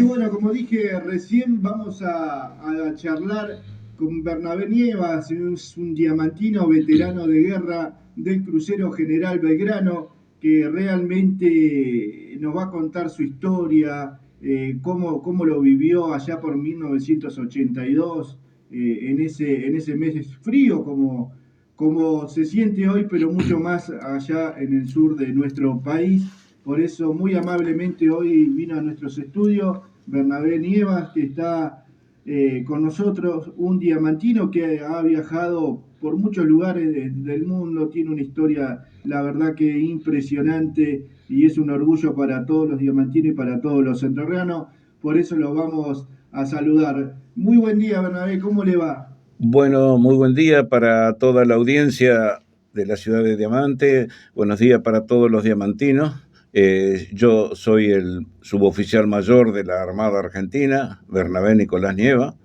Y bueno, como dije recién, vamos a charlar con Bernabé Nievas, es un diamantino veterano de guerra del crucero General Belgrano, que realmente nos va a contar su historia, cómo lo vivió allá por 1982, en ese mes frío como se siente hoy, pero mucho más allá en el sur de nuestro país. Por eso, muy amablemente, hoy vino a nuestros estudios Bernabé Nievas, que está con nosotros, un diamantino que ha viajado por muchos lugares del mundo, tiene una historia, la verdad que impresionante, y es un orgullo para todos los diamantinos y para todos los entrerrianos. Por eso lo vamos a saludar. Muy buen día, Bernabé, ¿cómo le va? Bueno, muy buen día para toda la audiencia de la ciudad de Diamante. Buenos días para todos los diamantinos. Yo soy el suboficial mayor de la Armada Argentina, Bernabé Nicolás Nieva,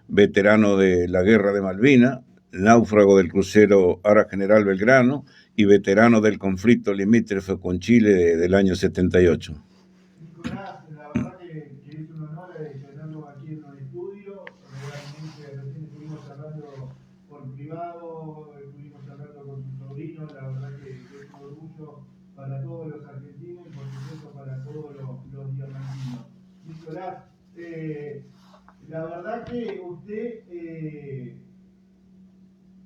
veterano de la Guerra de Malvinas, náufrago del crucero Ara General Belgrano y veterano del conflicto limítrofe con Chile del año 78. Nicolás, la verdad que es un honor tenerlo aquí en el estudio. Realmente recién estuvimos hablando por privado, estuvimos hablando con su sobrino. La verdad que es un orgullo para todos los argentinos y por supuesto para todos los diamantinos. Nicolás, la verdad que usted,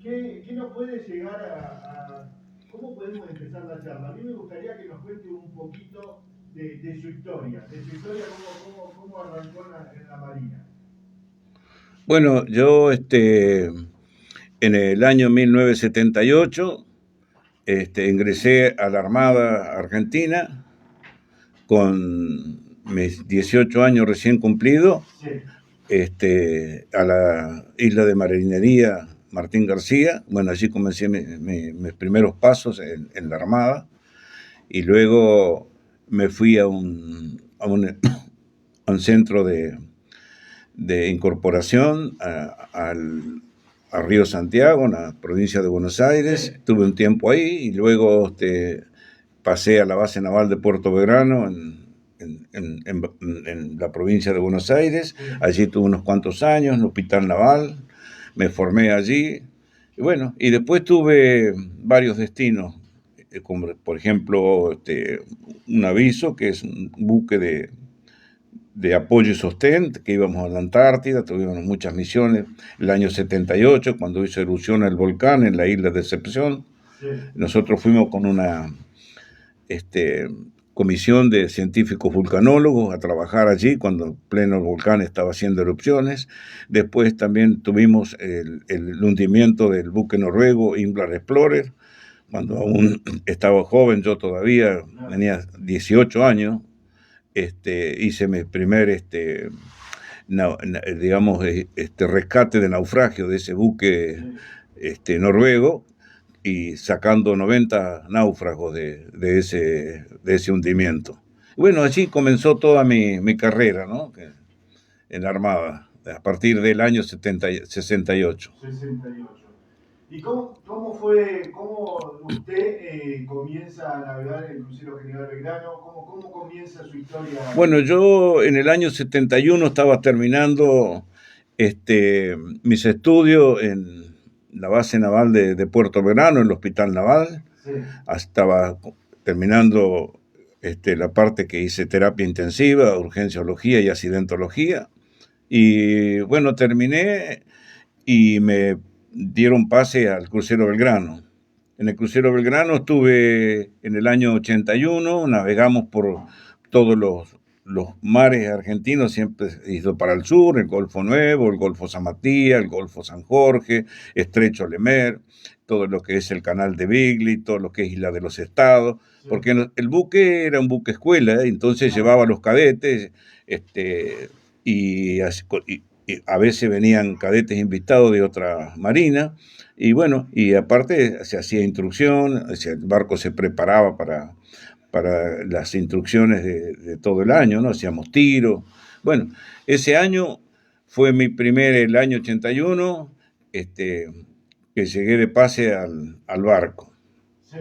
¿qué nos puede llegar ¿cómo podemos empezar la charla? A mí me gustaría que nos cuente un poquito de su historia, cómo arrancó en la Marina. Bueno, yo en el año 1978 ingresé a la Armada Argentina con mis 18 años recién cumplidos, Sí. a la isla de Marinería Martín García. Bueno, allí comencé mis primeros pasos en la Armada, y luego me fui a un centro de incorporación a Río Santiago, en la provincia de Buenos Aires. Sí. Tuve un tiempo ahí y luego pasé a la base naval de Puerto Belgrano en la provincia de Buenos Aires. Sí. Allí tuve unos cuantos años, en el Hospital Naval, me formé allí. Y bueno, y después tuve varios destinos, como por ejemplo un aviso, que es un buque de apoyo y sostén, que íbamos a la Antártida, tuvimos muchas misiones. El año 78, cuando hizo erupción el volcán en la isla de Decepción, sí. Nosotros fuimos con una comisión de científicos vulcanólogos a trabajar allí cuando en pleno volcán estaba haciendo erupciones. Después también tuvimos el hundimiento del buque noruego Imblar Explorer, cuando aún estaba joven, yo todavía tenía 18 años. Hice mi primer rescate de naufragio de ese buque noruego, y sacando 90 náufragos de ese hundimiento. Bueno, así comenzó toda mi carrera, ¿no? En la Armada, a partir del año 68. 68. ¿Y cómo usted comienza a navegar en el crucero General Belgrano? ¿Cómo comienza su historia? Bueno, yo en el año 71 estaba terminando mis estudios en la base naval de Puerto Belgrano, en el Hospital Naval. Sí. Estaba terminando la parte que hice terapia intensiva, urgenciología y accidentología. Y bueno, terminé y me dieron pase al crucero Belgrano. En el crucero Belgrano estuve en el año 81, navegamos por todos los mares argentinos, siempre ido para el sur, el Golfo Nuevo, el Golfo San Matías, el Golfo San Jorge, Estrecho Lemer, todo lo que es el Canal de Beagle, todo lo que es Isla de los Estados, sí. Porque el buque era un buque escuela, entonces llevaba a los cadetes, y a veces venían cadetes invitados de otra marina, y bueno, y aparte se hacía instrucción, el barco se preparaba para las instrucciones de todo el año, ¿no? Hacíamos tiro. Bueno, ese año fue el año 81, que llegué de pase al barco. Sí.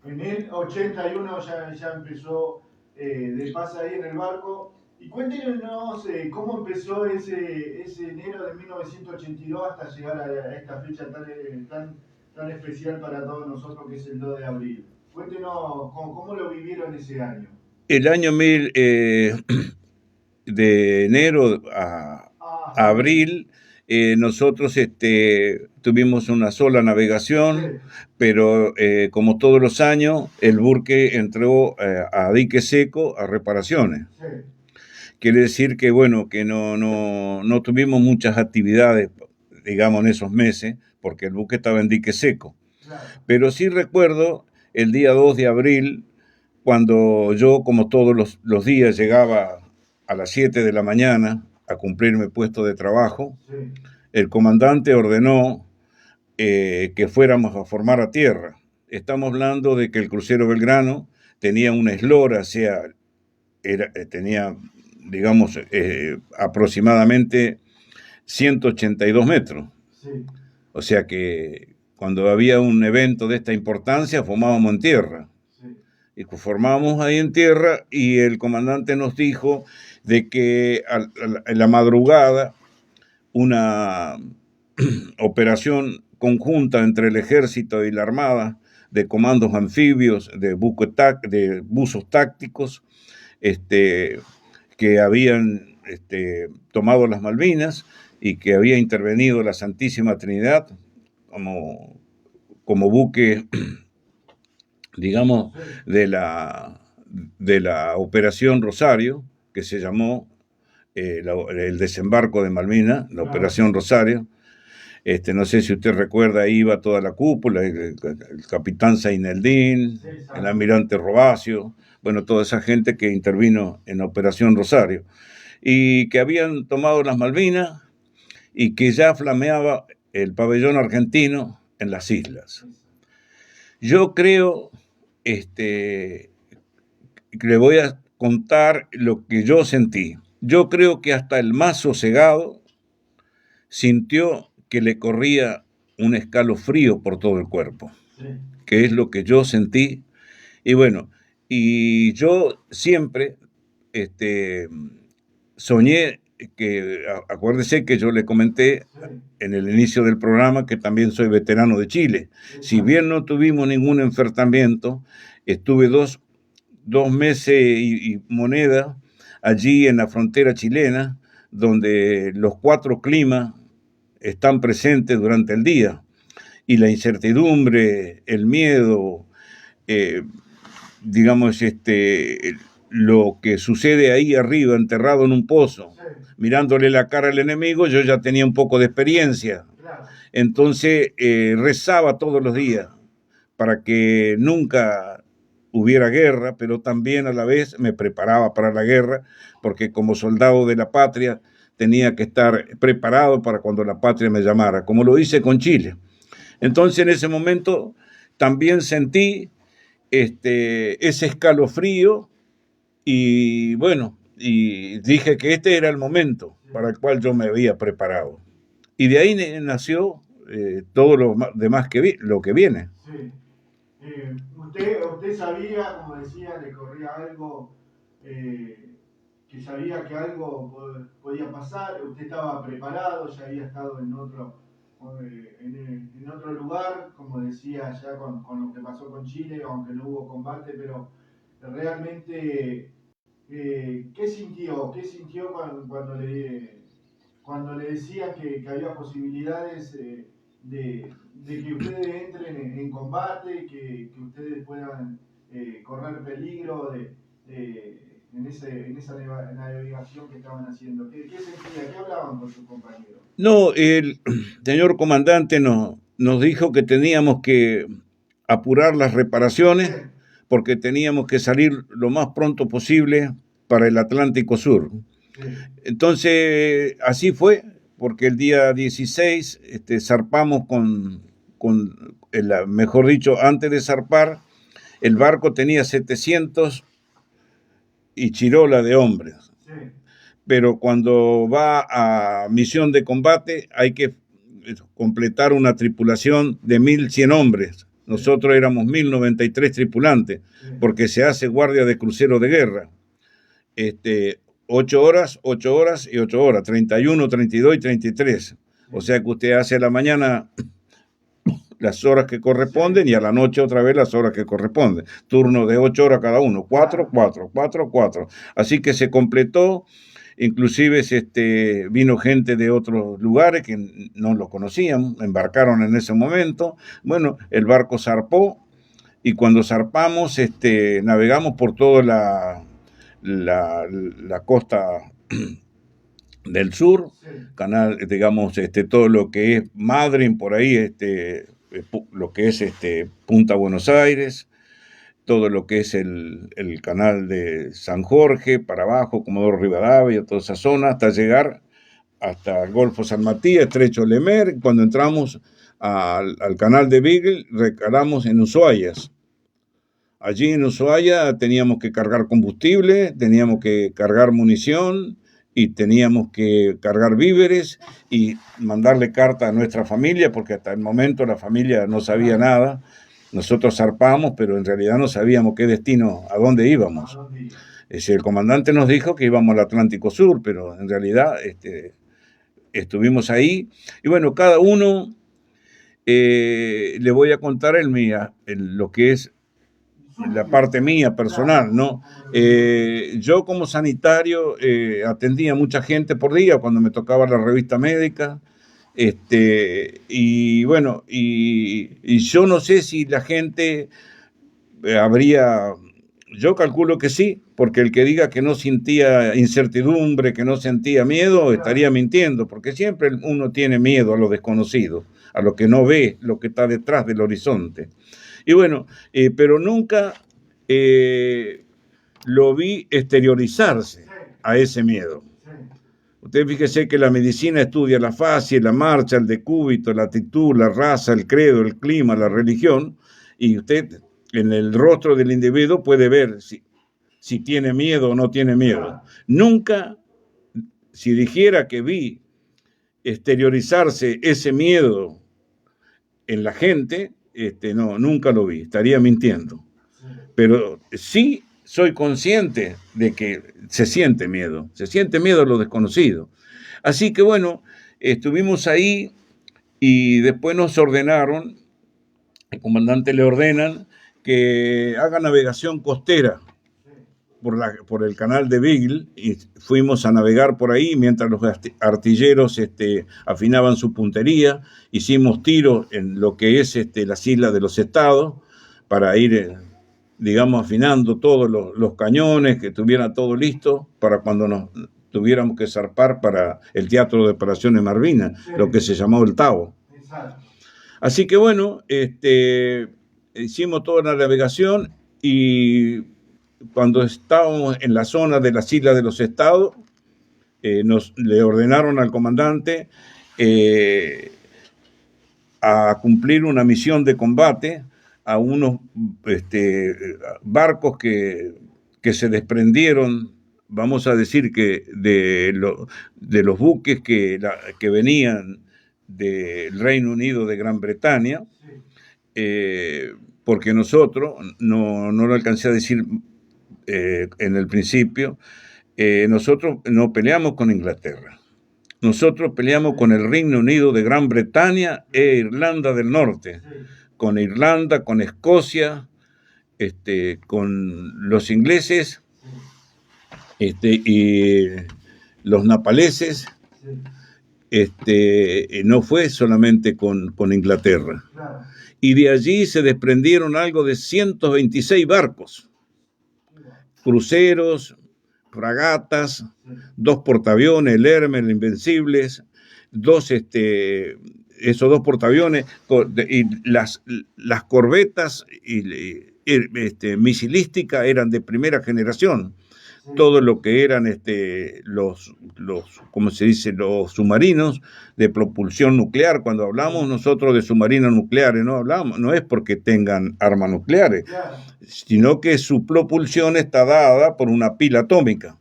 En el 81 ya empezó de pase ahí en el barco. Y cuéntenos cómo empezó ese enero de 1982 hasta llegar a esta fecha tan especial para todos nosotros que es el 2 de abril. Cuéntenos cómo lo vivieron ese año. El año 1000, de enero Hasta a abril. abril, nosotros tuvimos una sola navegación, Sí, pero como todos los años, el buque entró a dique seco a reparaciones. sí, Quiere decir que, bueno, que no tuvimos muchas actividades, digamos, en esos meses, porque el buque estaba en dique seco. claro. Pero sí recuerdo el día 2 de abril, cuando yo, como todos los días, llegaba a las 7 de la mañana a cumplir mi puesto de trabajo, Sí, el comandante ordenó que fuéramos a formar a tierra. Estamos hablando de que el crucero Belgrano tenía una eslora, o sea, tenía, digamos, aproximadamente 182 metros. sí, O sea que cuando había un evento de esta importancia, formábamos en tierra. sí. Y formamos ahí en tierra y el comandante nos dijo de que en la madrugada una operación conjunta entre el ejército y la armada de comandos anfibios, de buzos tácticos, este, que habían tomado las Malvinas y que había intervenido la Santísima Trinidad como buque, digamos, Sí, de la Operación Rosario, que se llamó el desembarco de Malvinas, la claro. Operación Rosario. No sé si usted recuerda, ahí iba toda la cúpula, el capitán Zaineldín, Sí, el exacto. almirante Robacio, bueno, toda esa gente que intervino en la Operación Rosario, y que habían tomado las Malvinas y que ya flameaba el pabellón argentino en las islas. Yo creo, le voy a contar lo que yo sentí. Yo creo que hasta el más sosegado sintió que le corría un escalofrío por todo el cuerpo, Sí, que es lo que yo sentí. Y bueno, y yo siempre soñé que, acuérdese que yo le comenté sí, en el inicio del programa que también soy veterano de Chile. Si exacto. bien no tuvimos ningún enfrentamiento, estuve dos meses y moneda allí en la frontera chilena, donde los cuatro climas están presentes durante el día. Y la incertidumbre, el miedo, eh, digamos, lo que sucede ahí arriba, enterrado en un pozo, Sí, mirándole la cara al enemigo, yo ya tenía un poco de experiencia. claro. Entonces rezaba todos los días para que nunca hubiera guerra, pero también a la vez me preparaba para la guerra, porque como soldado de la patria tenía que estar preparado para cuando la patria me llamara, como lo hice con Chile. Entonces en ese momento también sentí ese escalofrío y bueno, y dije que este era el momento Sí, para el cual yo me había preparado. Y de ahí nació todo lo demás lo que viene. sí. Usted sabía, como decía, le corría algo, eh, que sabía que algo podía pasar, usted estaba preparado, ya había estado en otro lugar, como decía, ya con lo que pasó con Chile, aunque no hubo combate, pero realmente, ¿qué sintió? ¿Qué sintió cuando le decían que había posibilidades de que ustedes entren en combate, que ustedes puedan correr peligro en esa navegación que estaban haciendo? ¿Qué sentía? ¿Qué hablaban con sus compañeros? No, el señor comandante nos dijo que teníamos que apurar las Sí, reparaciones porque teníamos que salir lo más pronto posible para el Atlántico Sur. sí, Entonces, así fue, porque el día 16 zarpamos mejor dicho, antes de zarpar, el barco tenía 700 y chirola de hombres. sí, Pero cuando va a misión de combate hay que completar una tripulación de 1.100 hombres. sí, Nosotros éramos 1.093 tripulantes, sí, porque se hace guardia de crucero de guerra. 8 horas y 8 horas, 31, 32 y 33. O sea que usted hace a la mañana las horas que corresponden y a la noche otra vez las horas que corresponden. Turno de 8 horas cada uno, 4, 4, 4, 4. Así que se completó, inclusive vino gente de otros lugares que no lo conocían, embarcaron en ese momento. Bueno, el barco zarpó y cuando zarpamos navegamos por toda la costa del sur, canal, digamos, todo lo que es Madryn, por ahí, lo que es Punta Buenos Aires, todo lo que es el canal de San Jorge, para abajo, Comodoro Rivadavia, toda esa zona, hasta llegar hasta el Golfo San Matías, Estrecho Lemer. Cuando entramos al canal de Beagle, recalamos en Ushuayas. Allí en Ushuaia teníamos que cargar combustible, teníamos que cargar munición y teníamos que cargar víveres y mandarle carta a nuestra familia, porque hasta el momento la familia no sabía nada. Nosotros zarpamos, pero en realidad no sabíamos qué destino, a dónde íbamos. El comandante nos dijo que íbamos al Atlántico Sur, pero en realidad estuvimos ahí. Y bueno, cada uno le voy a contar lo que es la parte mía personal, ¿no? Yo como sanitario atendía a mucha gente por día cuando me tocaba la revista médica, y bueno, y yo no sé si la gente yo calculo que sí, porque el que diga que no sentía incertidumbre, que no sentía miedo, estaría mintiendo, porque siempre uno tiene miedo a lo desconocido, a lo que no ve, lo que está detrás del horizonte. Y bueno, pero nunca lo vi exteriorizarse a ese miedo. Usted fíjese que la medicina estudia la fascia, la marcha, el decúbito, la actitud, la raza, el credo, el clima, la religión, y usted en el rostro del individuo puede ver si tiene miedo o no tiene miedo. Nunca, si dijera que vi exteriorizarse ese miedo en la gente, no, nunca lo vi, estaría mintiendo. Pero sí soy consciente de que se siente miedo a lo desconocido. Así que bueno, estuvimos ahí y después nos ordenaron, el comandante le ordenan que haga navegación costera por el canal de Beagle, y fuimos a navegar por ahí mientras los artilleros afinaban su puntería. Hicimos tiros en lo que es las islas de los estados para ir, digamos, afinando todos los cañones, que tuviera todo listo para cuando nos tuviéramos que zarpar para el Teatro de Operaciones Malvinas, sí, lo que se llamó el Tavo. Exacto. Así que bueno, hicimos toda la navegación y cuando estábamos en la zona de las Islas de los Estados, le ordenaron al comandante a cumplir una misión de combate a unos barcos que se desprendieron, vamos a decir que de los buques que venían del Reino Unido de Gran Bretaña, porque nosotros, no lo alcancé a decir en el principio, nosotros no peleamos con Inglaterra, nosotros peleamos con el Reino Unido de Gran Bretaña e Irlanda del Norte, con Irlanda, con Escocia, con los ingleses, y los napaleses. No fue solamente con Inglaterra. Y de allí se desprendieron algo de 126 barcos, cruceros, fragatas, 2 portaaviones, el Hermes, el Invencibles, esos 2 portaaviones, y las corbetas misilísticas eran de primera generación. Todo lo que eran ¿cómo se dice? Los submarinos de propulsión nuclear. Cuando hablamos nosotros de submarinos nucleares, no es porque tengan armas nucleares, sino que su propulsión está dada por una pila atómica.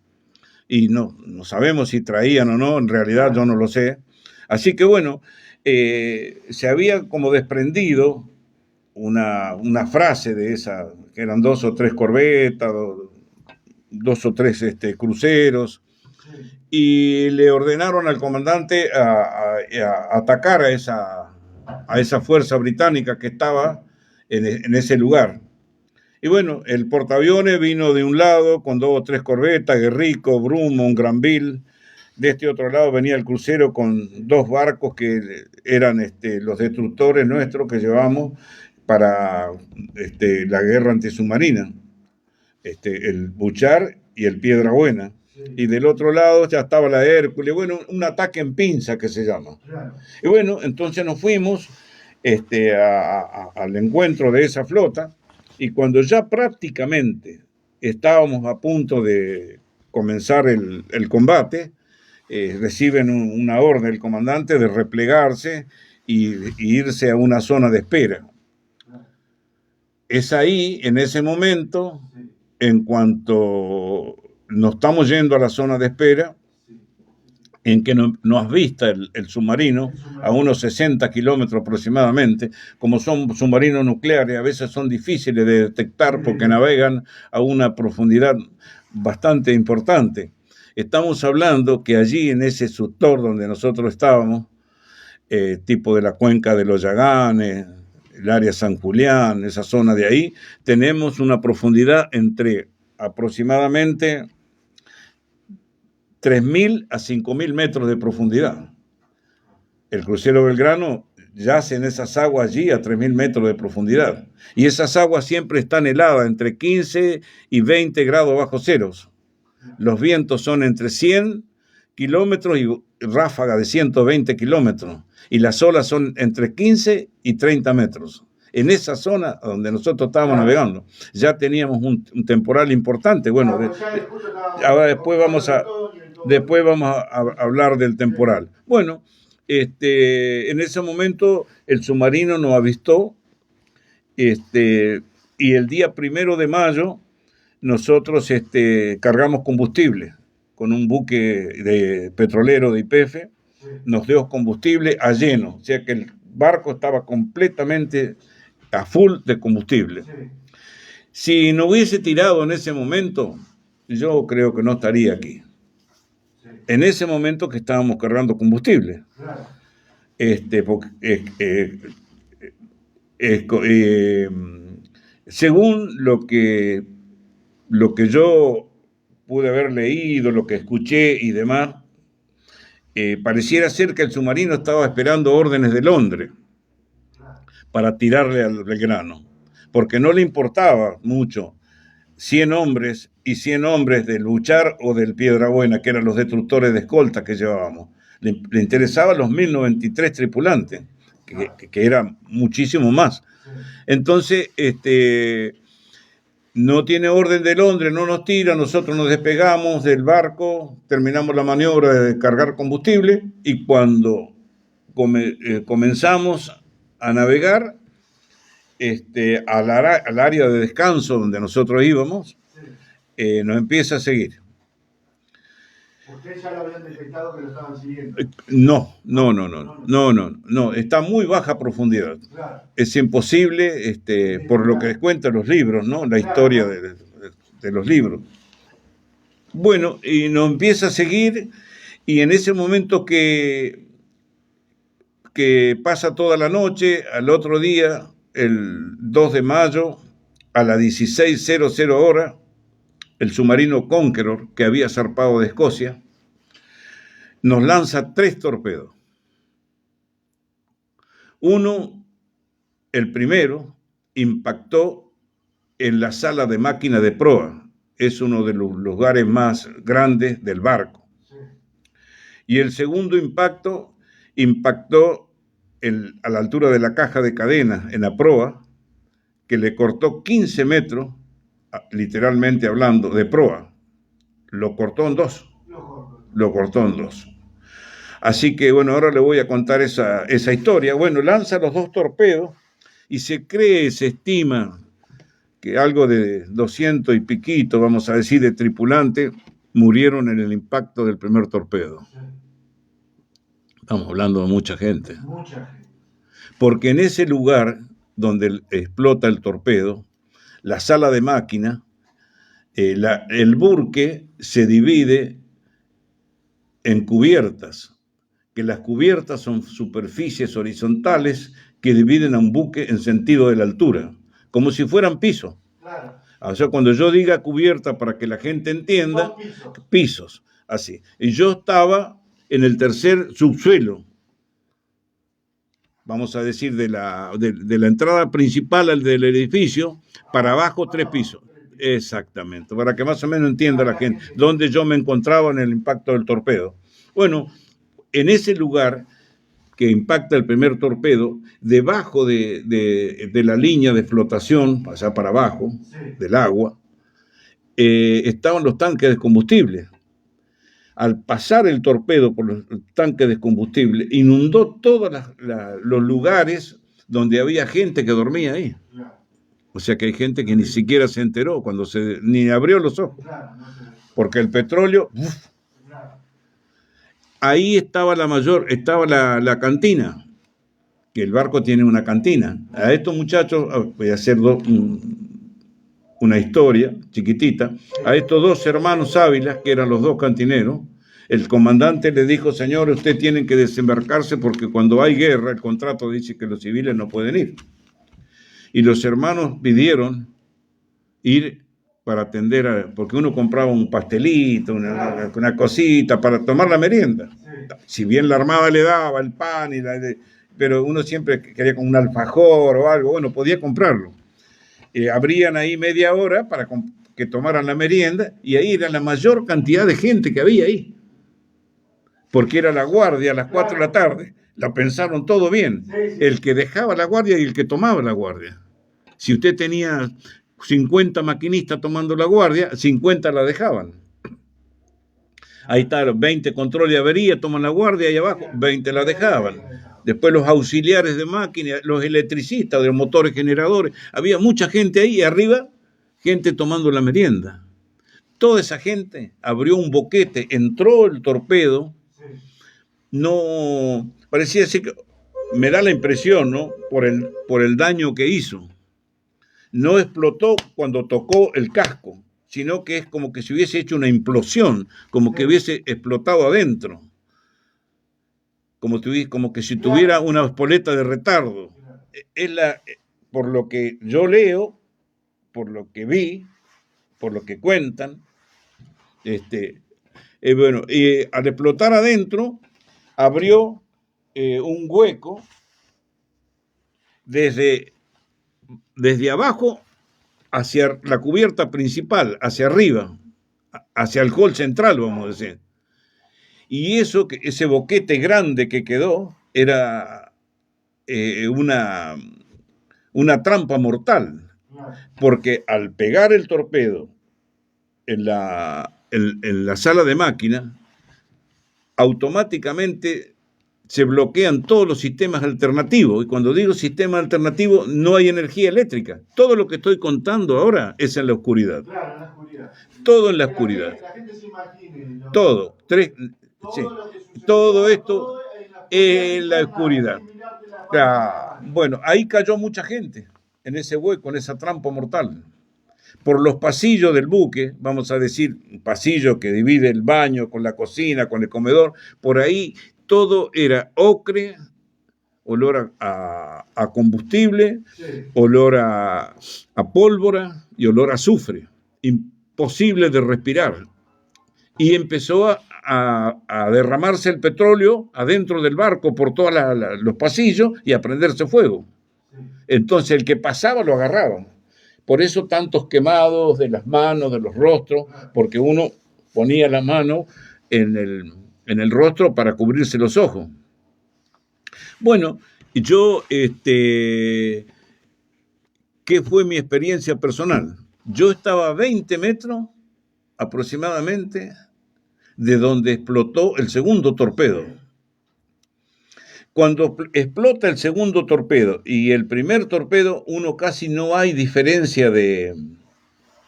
Y no sabemos si traían o no, en realidad yo no lo sé. Así que bueno, se había como desprendido una frase de esa, que eran 2 o 3 corbetas, 2 o 3 cruceros, y le ordenaron al comandante a atacar a esa fuerza británica que estaba en ese lugar. Y bueno, el portaaviones vino de un lado con 2 o 3 corbetas, Guerrico, Drummond, Granville. De este otro lado venía el crucero con 2 barcos que eran los destructores nuestros que llevamos para la guerra antisubmarina, el Buchar y el Piedrabuena. Sí. Y del otro lado ya estaba la Hércules, bueno, un ataque en pinza que se llama. Claro. Y bueno, entonces nos fuimos al encuentro de esa flota, y cuando ya prácticamente estábamos a punto de comenzar el combate, reciben una orden del comandante de replegarse y irse a una zona de espera. Es ahí, en ese momento, en cuanto nos estamos yendo a la zona de espera, en que nos avista el submarino a unos 60 kilómetros aproximadamente. Como son submarinos nucleares, a veces son difíciles de detectar porque navegan a una profundidad bastante importante. Estamos hablando que allí, en ese sector donde nosotros estábamos, tipo de la cuenca de los Yaganes, el área San Julián, esa zona de ahí, tenemos una profundidad entre aproximadamente 3.000 a 5.000 metros de profundidad. El crucero Belgrano yace en esas aguas allí a 3.000 metros de profundidad. Y esas aguas siempre están heladas, entre 15 y 20 grados bajo ceros. Los vientos son entre 100 kilómetros y ráfaga de 120 kilómetros. Y las olas son entre 15 y 30 metros. En esa zona donde nosotros estábamos navegando, ya teníamos un temporal importante. Bueno, ahora después vamos a hablar del temporal. Bueno, en ese momento el submarino nos avistó, y el día 1 de mayo nosotros cargamos combustible con un buque petrolero de YPF, nos dio combustible a lleno, o sea que el barco estaba completamente a full de combustible. Si no hubiese tirado en ese momento, yo creo que no estaría aquí. En ese momento que estábamos cargando combustible. Según lo que yo pude haber leído, lo que escuché y demás, pareciera ser que el submarino estaba esperando órdenes de Londres para tirarle al Belgrano, porque no le importaba mucho 100 hombres y 100 hombres del Buchar o del Piedrabuena, que eran los destructores de escolta que llevábamos. Le interesaban los 1.093 tripulantes, que eran muchísimo más. Entonces, no tiene orden de Londres, no nos tira, nosotros nos despegamos del barco, terminamos la maniobra de cargar combustible, y cuando comenzamos a navegar al área de descanso donde nosotros íbamos, nos empieza a seguir. ¿Ustedes ya lo habían detectado que lo estaban siguiendo? No, está a muy baja profundidad. Claro. Es imposible, por lo que les cuentan los libros, ¿no? La historia de los libros. Bueno, y nos empieza a seguir, y en ese momento que pasa toda la noche, al otro día, el 2 de mayo, a las 16:00 horas, el submarino Conqueror, que había zarpado de Escocia, nos lanza 3 torpedos. El primero, impactó en la sala de máquina de proa. Es uno de los lugares más grandes del barco. Y el segundo impactó a la altura de la caja de cadena, en la proa, que le cortó 15 metros, literalmente hablando, de proa. Lo cortó en dos. Así que, bueno, ahora le voy a contar esa historia. Bueno, lanza los 2 torpedos y se estima que algo de 200 y piquito, vamos a decir, de tripulantes murieron en el impacto del primer torpedo. Estamos hablando de mucha gente. Porque en ese lugar donde explota el torpedo, la sala de máquina, el burque se divide en cubiertas, que las cubiertas son superficies horizontales que dividen a un buque en sentido de la altura, como si fueran pisos. Claro. O sea, cuando yo diga cubierta, para que la gente entienda, pisos, así. Y yo estaba en el tercer subsuelo, vamos a decir, de la entrada principal del edificio, para abajo 3 pisos. Exactamente, para que más o menos entienda la gente dónde yo me encontraba en el impacto del torpedo. Bueno, en ese lugar que impacta el primer torpedo, debajo de la línea de flotación, allá para abajo, del agua, estaban los tanques de combustible. Al pasar el torpedo por los tanques de combustible, inundó todos los lugares donde había gente que dormía ahí. O sea que hay gente que ni siquiera se enteró, ni abrió los ojos. Porque el petróleo... Ahí estaba la cantina, que el barco tiene una cantina. A estos muchachos, voy a hacer una historia chiquitita, a estos 2 hermanos Ávila, que eran los 2 cantineros, el comandante le dijo: señores, ustedes tienen que desembarcarse porque cuando hay guerra, el contrato dice que los civiles no pueden ir. Y los hermanos pidieron ir para atender porque uno compraba un pastelito, una cosita para tomar la merienda. Si bien la Armada le daba el pan, pero uno siempre quería con un alfajor o algo, bueno, podía comprarlo. Abrían ahí media hora para que tomaran la merienda, y ahí era la mayor cantidad de gente que había ahí, porque era la guardia a las 4 de la tarde. La pensaron todo bien, el que dejaba la guardia y el que tomaba la guardia. Si usted tenía 50 maquinistas tomando la guardia, 50 la dejaban. Ahí está, 20 control de avería, toman la guardia, ahí abajo 20 la dejaban. Después los auxiliares de máquina, los electricistas de los motores generadores, había mucha gente ahí, y arriba gente tomando la merienda. Toda esa gente abrió un boquete, entró el torpedo, no, parecía así, que me da la impresión, ¿no? Por el daño que hizo. No explotó cuando tocó el casco, sino que es como que se hubiese hecho una implosión, como que hubiese explotado adentro, como que si tuviera una espoleta de retardo. Por lo que yo leo, por lo que vi, por lo que cuentan, bueno, al explotar adentro, abrió un hueco desde abajo hacia la cubierta principal, hacia arriba, hacia el hall central, vamos a decir. Y ese boquete grande que quedó era una trampa mortal, porque al pegar el torpedo en la sala de máquina, automáticamente se bloquean todos los sistemas alternativos. Y cuando digo sistema alternativo, no hay energía eléctrica. Todo lo que estoy contando ahora es en la oscuridad. Claro, en la oscuridad. Todo en la oscuridad. La gente se imagine, ¿no? Todo esto en la oscuridad. Bueno, ahí cayó mucha gente, en ese hueco, en esa trampa mortal. Por los pasillos del buque, vamos a decir, un pasillo que divide el baño con la cocina, con el comedor, por ahí todo era ocre, olor a combustible, olor a pólvora y olor a azufre, imposible de respirar. Y empezó a derramarse el petróleo adentro del barco por todos los pasillos y a prenderse fuego. Entonces el que pasaba lo agarraban. Por eso tantos quemados de las manos, de los rostros, porque uno ponía la mano en el rostro para cubrirse los ojos. Bueno, yo, ¿qué fue mi experiencia personal? Yo estaba a 20 metros aproximadamente de donde explotó el segundo torpedo. Cuando explota el segundo torpedo y el primer torpedo, uno casi no hay diferencia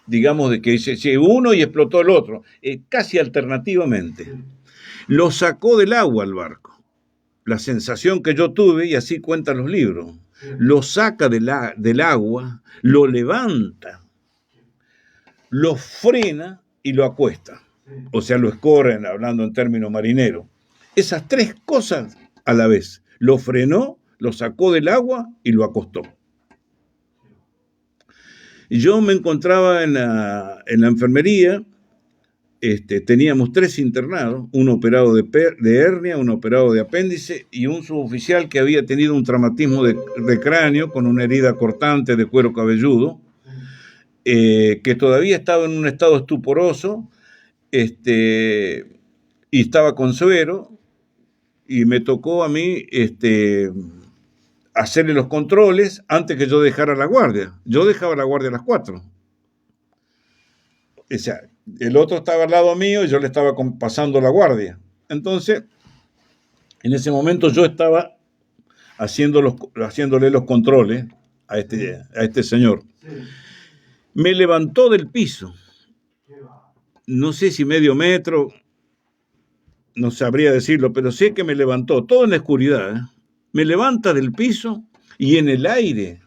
digamos, de que dice uno y explotó el otro, casi alternativamente. Lo sacó del agua al barco. La sensación que yo tuve, y así cuentan los libros, lo saca del agua, lo levanta, lo frena y lo acuesta. o sea, lo escoran, hablando en términos marineros. Esas tres cosas a la vez. Lo frenó, lo sacó del agua y lo acostó. Y yo me encontraba en la enfermería. Teníamos 3 internados, uno operado de hernia, uno operado de apéndice y un suboficial que había tenido un traumatismo de cráneo con una herida cortante de cuero cabelludo, que todavía estaba en un estado estuporoso, y estaba con suero, y me tocó a mí hacerle los controles antes que yo dejara la guardia. Yo dejaba la guardia a las 4. O sea, el otro estaba al lado mío y yo le estaba pasando la guardia. Entonces, en ese momento yo estaba haciéndole los controles a este señor. Me levantó del piso, no sé si medio metro, no sabría decirlo, pero sé que me levantó, todo en la oscuridad, ¿eh? Me levanta del piso y en el aire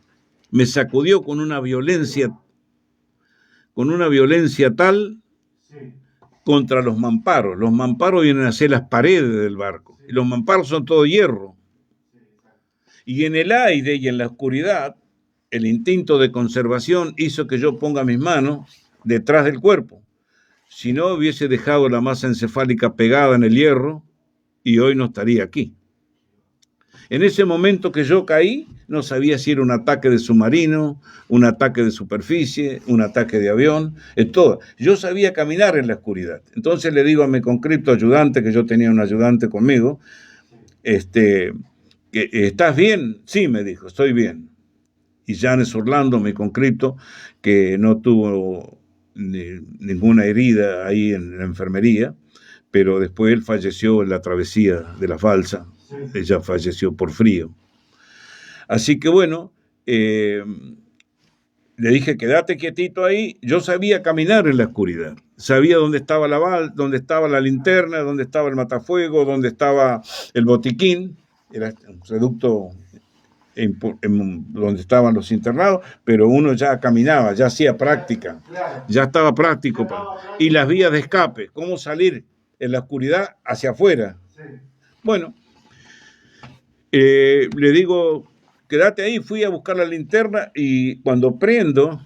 me sacudió con una violencia tal contra los mamparos. Los mamparos vienen a ser las paredes del barco. Y los mamparos son todo hierro. Y en el aire y en la oscuridad, el instinto de conservación hizo que yo ponga mis manos detrás del cuerpo. Si no, hubiese dejado la masa encefálica pegada en el hierro y hoy no estaría aquí. En ese momento que yo caí, no sabía si era un ataque de submarino, un ataque de superficie, un ataque de avión, todo. Yo sabía caminar en la oscuridad. Entonces le digo a mi conscripto ayudante, que yo tenía un ayudante conmigo, que ¿estás bien? Sí, me dijo, estoy bien. Y Janes Orlando, mi conscripto, que no tuvo ninguna herida ahí en la enfermería, pero después él falleció en la travesía de la Falsa. Ella falleció por frío. Así que bueno, le dije, quédate quietito ahí. Yo sabía caminar en la oscuridad. Sabía dónde estaba dónde estaba la linterna, dónde estaba el matafuego, dónde estaba el botiquín. Era un reducto donde estaban los internados, pero uno ya caminaba, ya hacía práctica, ya estaba práctico. Y las vías de escape, cómo salir en la oscuridad hacia afuera. Bueno, le digo, quédate ahí. Fui a buscar la linterna y cuando prendo,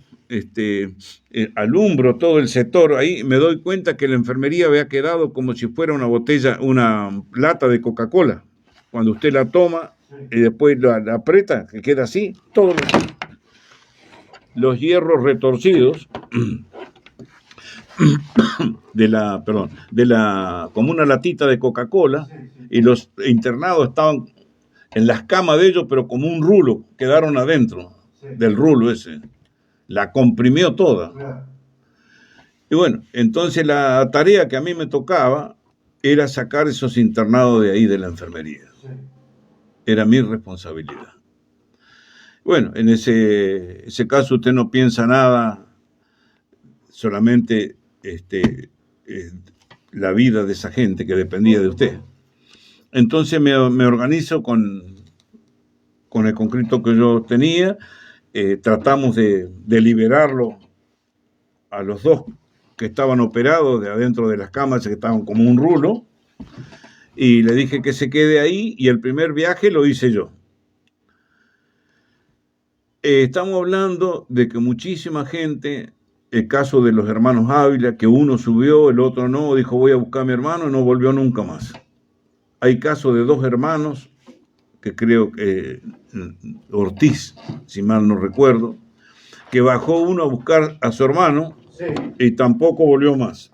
alumbro todo el sector, ahí me doy cuenta que la enfermería había quedado como si fuera una botella, una lata de Coca-Cola. Cuando usted la toma y después la aprieta, que queda así, todos los hierros retorcidos como una latita de Coca-Cola, y los internados estaban en las camas de ellos, pero como un rulo, quedaron adentro del rulo ese. La comprimió toda. Y bueno, entonces la tarea que a mí me tocaba era sacar esos internados de ahí de la enfermería. Era mi responsabilidad. Bueno, en ese caso usted no piensa nada, solamente la vida de esa gente que dependía de usted. Entonces me organizo con el conscripto que yo tenía, tratamos de liberarlo a los 2 que estaban operados de adentro de las camas, que estaban como un rulo, y le dije que se quede ahí, y el primer viaje lo hice yo. Estamos hablando de que muchísima gente, el caso de los hermanos Ávila, que uno subió, el otro no, dijo voy a buscar a mi hermano y no volvió nunca más. Hay casos de 2 hermanos, que creo que Ortiz, si mal no recuerdo, que bajó uno a buscar a su hermano y tampoco volvió más.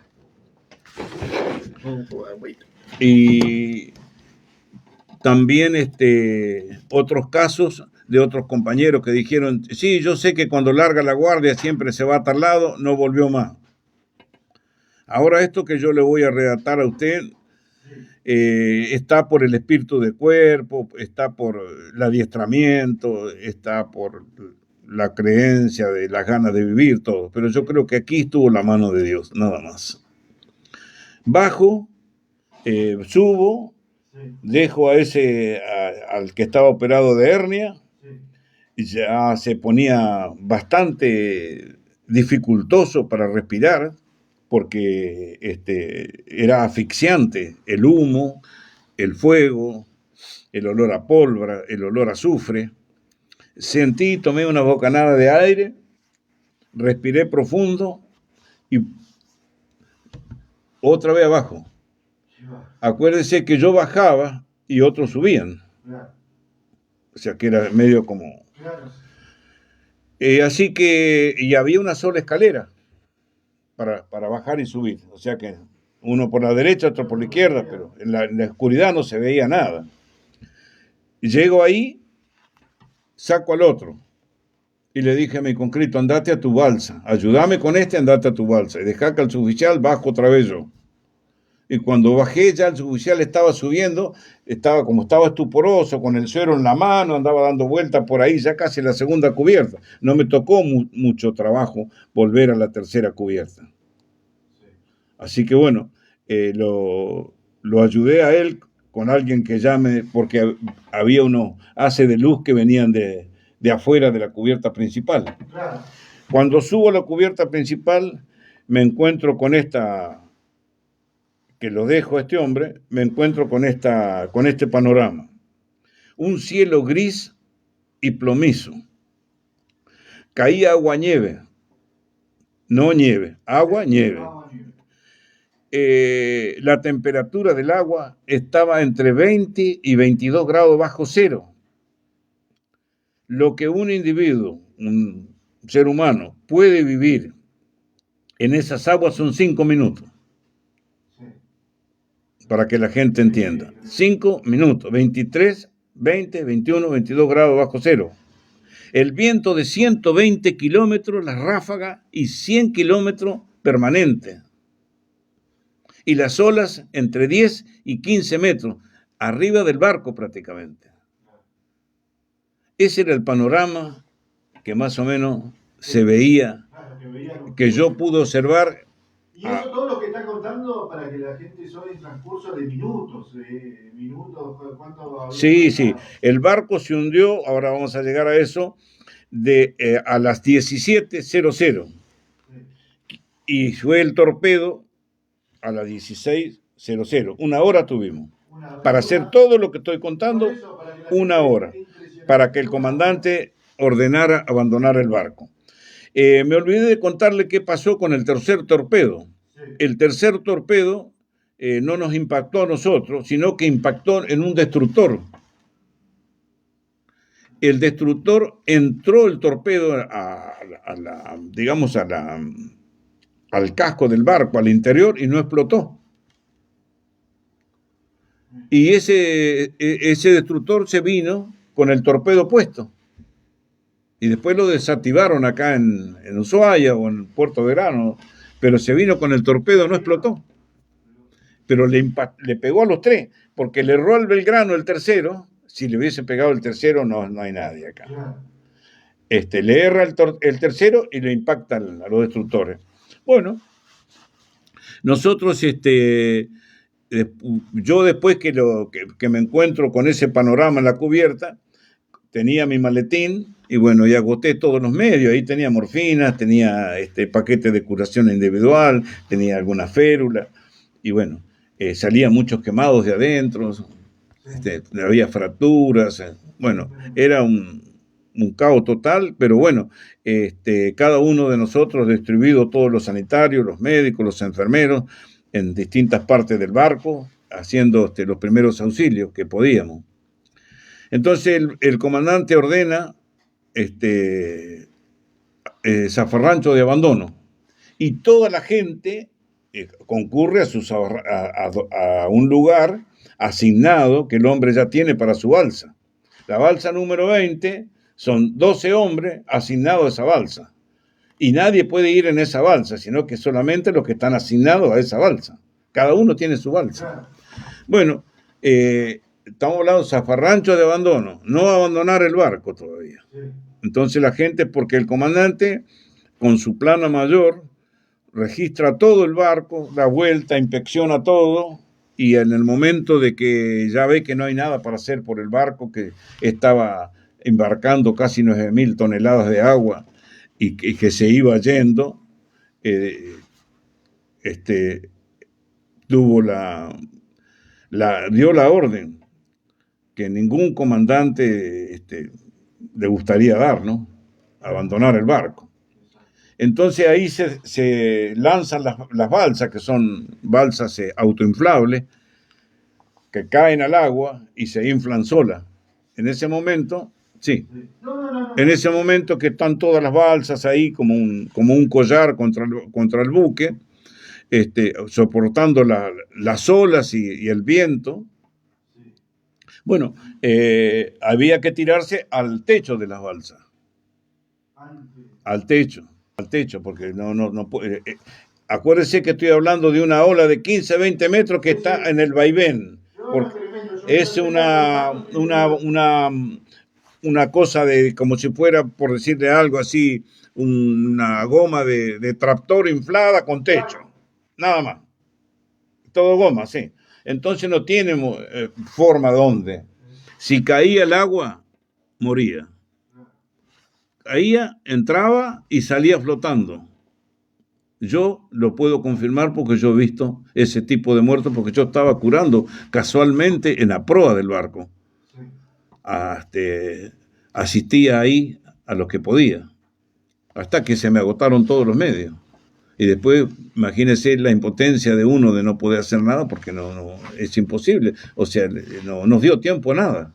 Y también otros casos de otros compañeros que dijeron, sí, yo sé que cuando larga la guardia siempre se va a tal lado, no volvió más. Ahora esto que yo le voy a relatar a usted está por el espíritu de cuerpo, está por el adiestramiento, está por la creencia de las ganas de vivir, todo. Pero yo creo que aquí estuvo la mano de Dios, nada más. Bajo, subo, dejo al que estaba operado de hernia, y ya se ponía bastante dificultoso para respirar. porque era asfixiante el humo, el fuego, el olor a pólvora, el olor a azufre. Sentí, tomé una bocanada de aire, respiré profundo y otra vez abajo. Acuérdense que yo bajaba y otros subían. O sea que era medio como... así que, y había una sola escalera para bajar y subir. O sea que uno por la derecha, otro por la izquierda, pero en la oscuridad no se veía nada. Y llego ahí, saco al otro. Y le dije a mi conscripto, andate a tu balsa. Ayúdame con andate a tu balsa. Y dejá que al suboficial bajo otra vez yo. Y cuando bajé, ya el suboficial estaba subiendo, como estaba estuporoso, con el suero en la mano, andaba dando vueltas por ahí, ya casi la segunda cubierta. No me tocó mucho trabajo volver a la tercera cubierta. Así que bueno, lo ayudé a él con alguien que llame, porque había unos haces de luz que venían de afuera de la cubierta principal. Claro. Cuando subo a la cubierta principal, me encuentro con esta, que lo dejo a este hombre, me encuentro con este panorama. Un cielo gris y plomizo. Caía agua-nieve. No nieve, agua-nieve. La temperatura del agua estaba entre 20 y 22 grados bajo cero. Lo que un individuo, un ser humano, puede vivir en esas aguas son 5 minutos. Para que la gente entienda. 5 minutos, 23, 20, 21, 22 grados bajo cero. El viento de 120 kilómetros, la ráfaga, y 100 kilómetros permanente. Y las olas entre 10 y 15 metros, arriba del barco prácticamente. Ese era el panorama que más o menos se veía, que yo pude observar. Y eso todo lo que está contando para que la gente son en transcurso de minutos. ¿Cuánto? Sí. El barco se hundió, ahora vamos a llegar a eso, a las 17:00. Y fue el torpedo a las 16:00. 1 hora tuvimos. Para hacer todo lo que estoy contando, 1 hora. Para que el comandante ordenara abandonar el barco. Me olvidé de contarle qué pasó con el tercer torpedo. El tercer torpedo no nos impactó a nosotros, sino que impactó en un destructor. El destructor entró el torpedo al casco del barco, al interior, y no explotó. Y ese destructor se vino con el torpedo puesto. Y después lo desactivaron acá en Ushuaia o en Puerto Verano, pero se vino con el torpedo, no explotó. Pero le pegó a los 3, porque le erró al Belgrano el tercero. Si le hubiese pegado el tercero, no hay nadie acá. Le erra el tercero y le impactan a los destructores. Bueno, nosotros, yo después que me encuentro con ese panorama en la cubierta, tenía mi maletín y bueno, y agoté todos los medios. Ahí tenía morfinas, tenía paquete de curación individual, tenía alguna férula y bueno, salían muchos quemados de adentro, había fracturas, bueno, era un caos total, pero bueno, cada uno de nosotros distribuido todos los sanitarios, los médicos, los enfermeros en distintas partes del barco, haciendo los primeros auxilios que podíamos. Entonces el comandante ordena zafarrancho de abandono y toda la gente concurre a un lugar asignado que el hombre ya tiene para su balsa. La balsa número 20 son 12 hombres asignados a esa balsa y nadie puede ir en esa balsa, sino que solamente los que están asignados a esa balsa. Cada uno tiene su balsa. Bueno, estamos hablando de zafarrancho de abandono, no abandonar el barco todavía. Entonces la gente, porque el comandante con su plana mayor registra todo el barco, da vuelta, inspecciona todo y en el momento de que ya ve que no hay nada para hacer por el barco, que estaba embarcando casi 9.000 toneladas de agua y que se iba yendo, tuvo dio la orden que ningún comandante le gustaría dar, ¿no? Abandonar el barco. Entonces ahí se lanzan las balsas, que son balsas autoinflables, que caen al agua y se inflan solas. En ese momento, sí, en ese momento que están todas las balsas ahí como un collar contra el buque, soportando las olas y el viento. Bueno, había que tirarse al techo de las balsas. Al techo, porque no puede. Acuérdese que estoy hablando de una ola de 15, 20 metros que está en el vaivén. Es una cosa de, como si fuera, por decirle algo así, una goma de tractor inflada con techo. Nada más. Todo goma, sí. Entonces no tiene forma donde. Si caía el agua, moría. Caía, entraba y salía flotando. Yo lo puedo confirmar porque yo he visto ese tipo de muertos, porque yo estaba curando casualmente en la proa del barco. Asistía ahí a lo que podía, hasta que se me agotaron todos los medios. Y después, imagínense la impotencia de uno de no poder hacer nada, porque no es imposible. O sea, no nos dio tiempo a nada.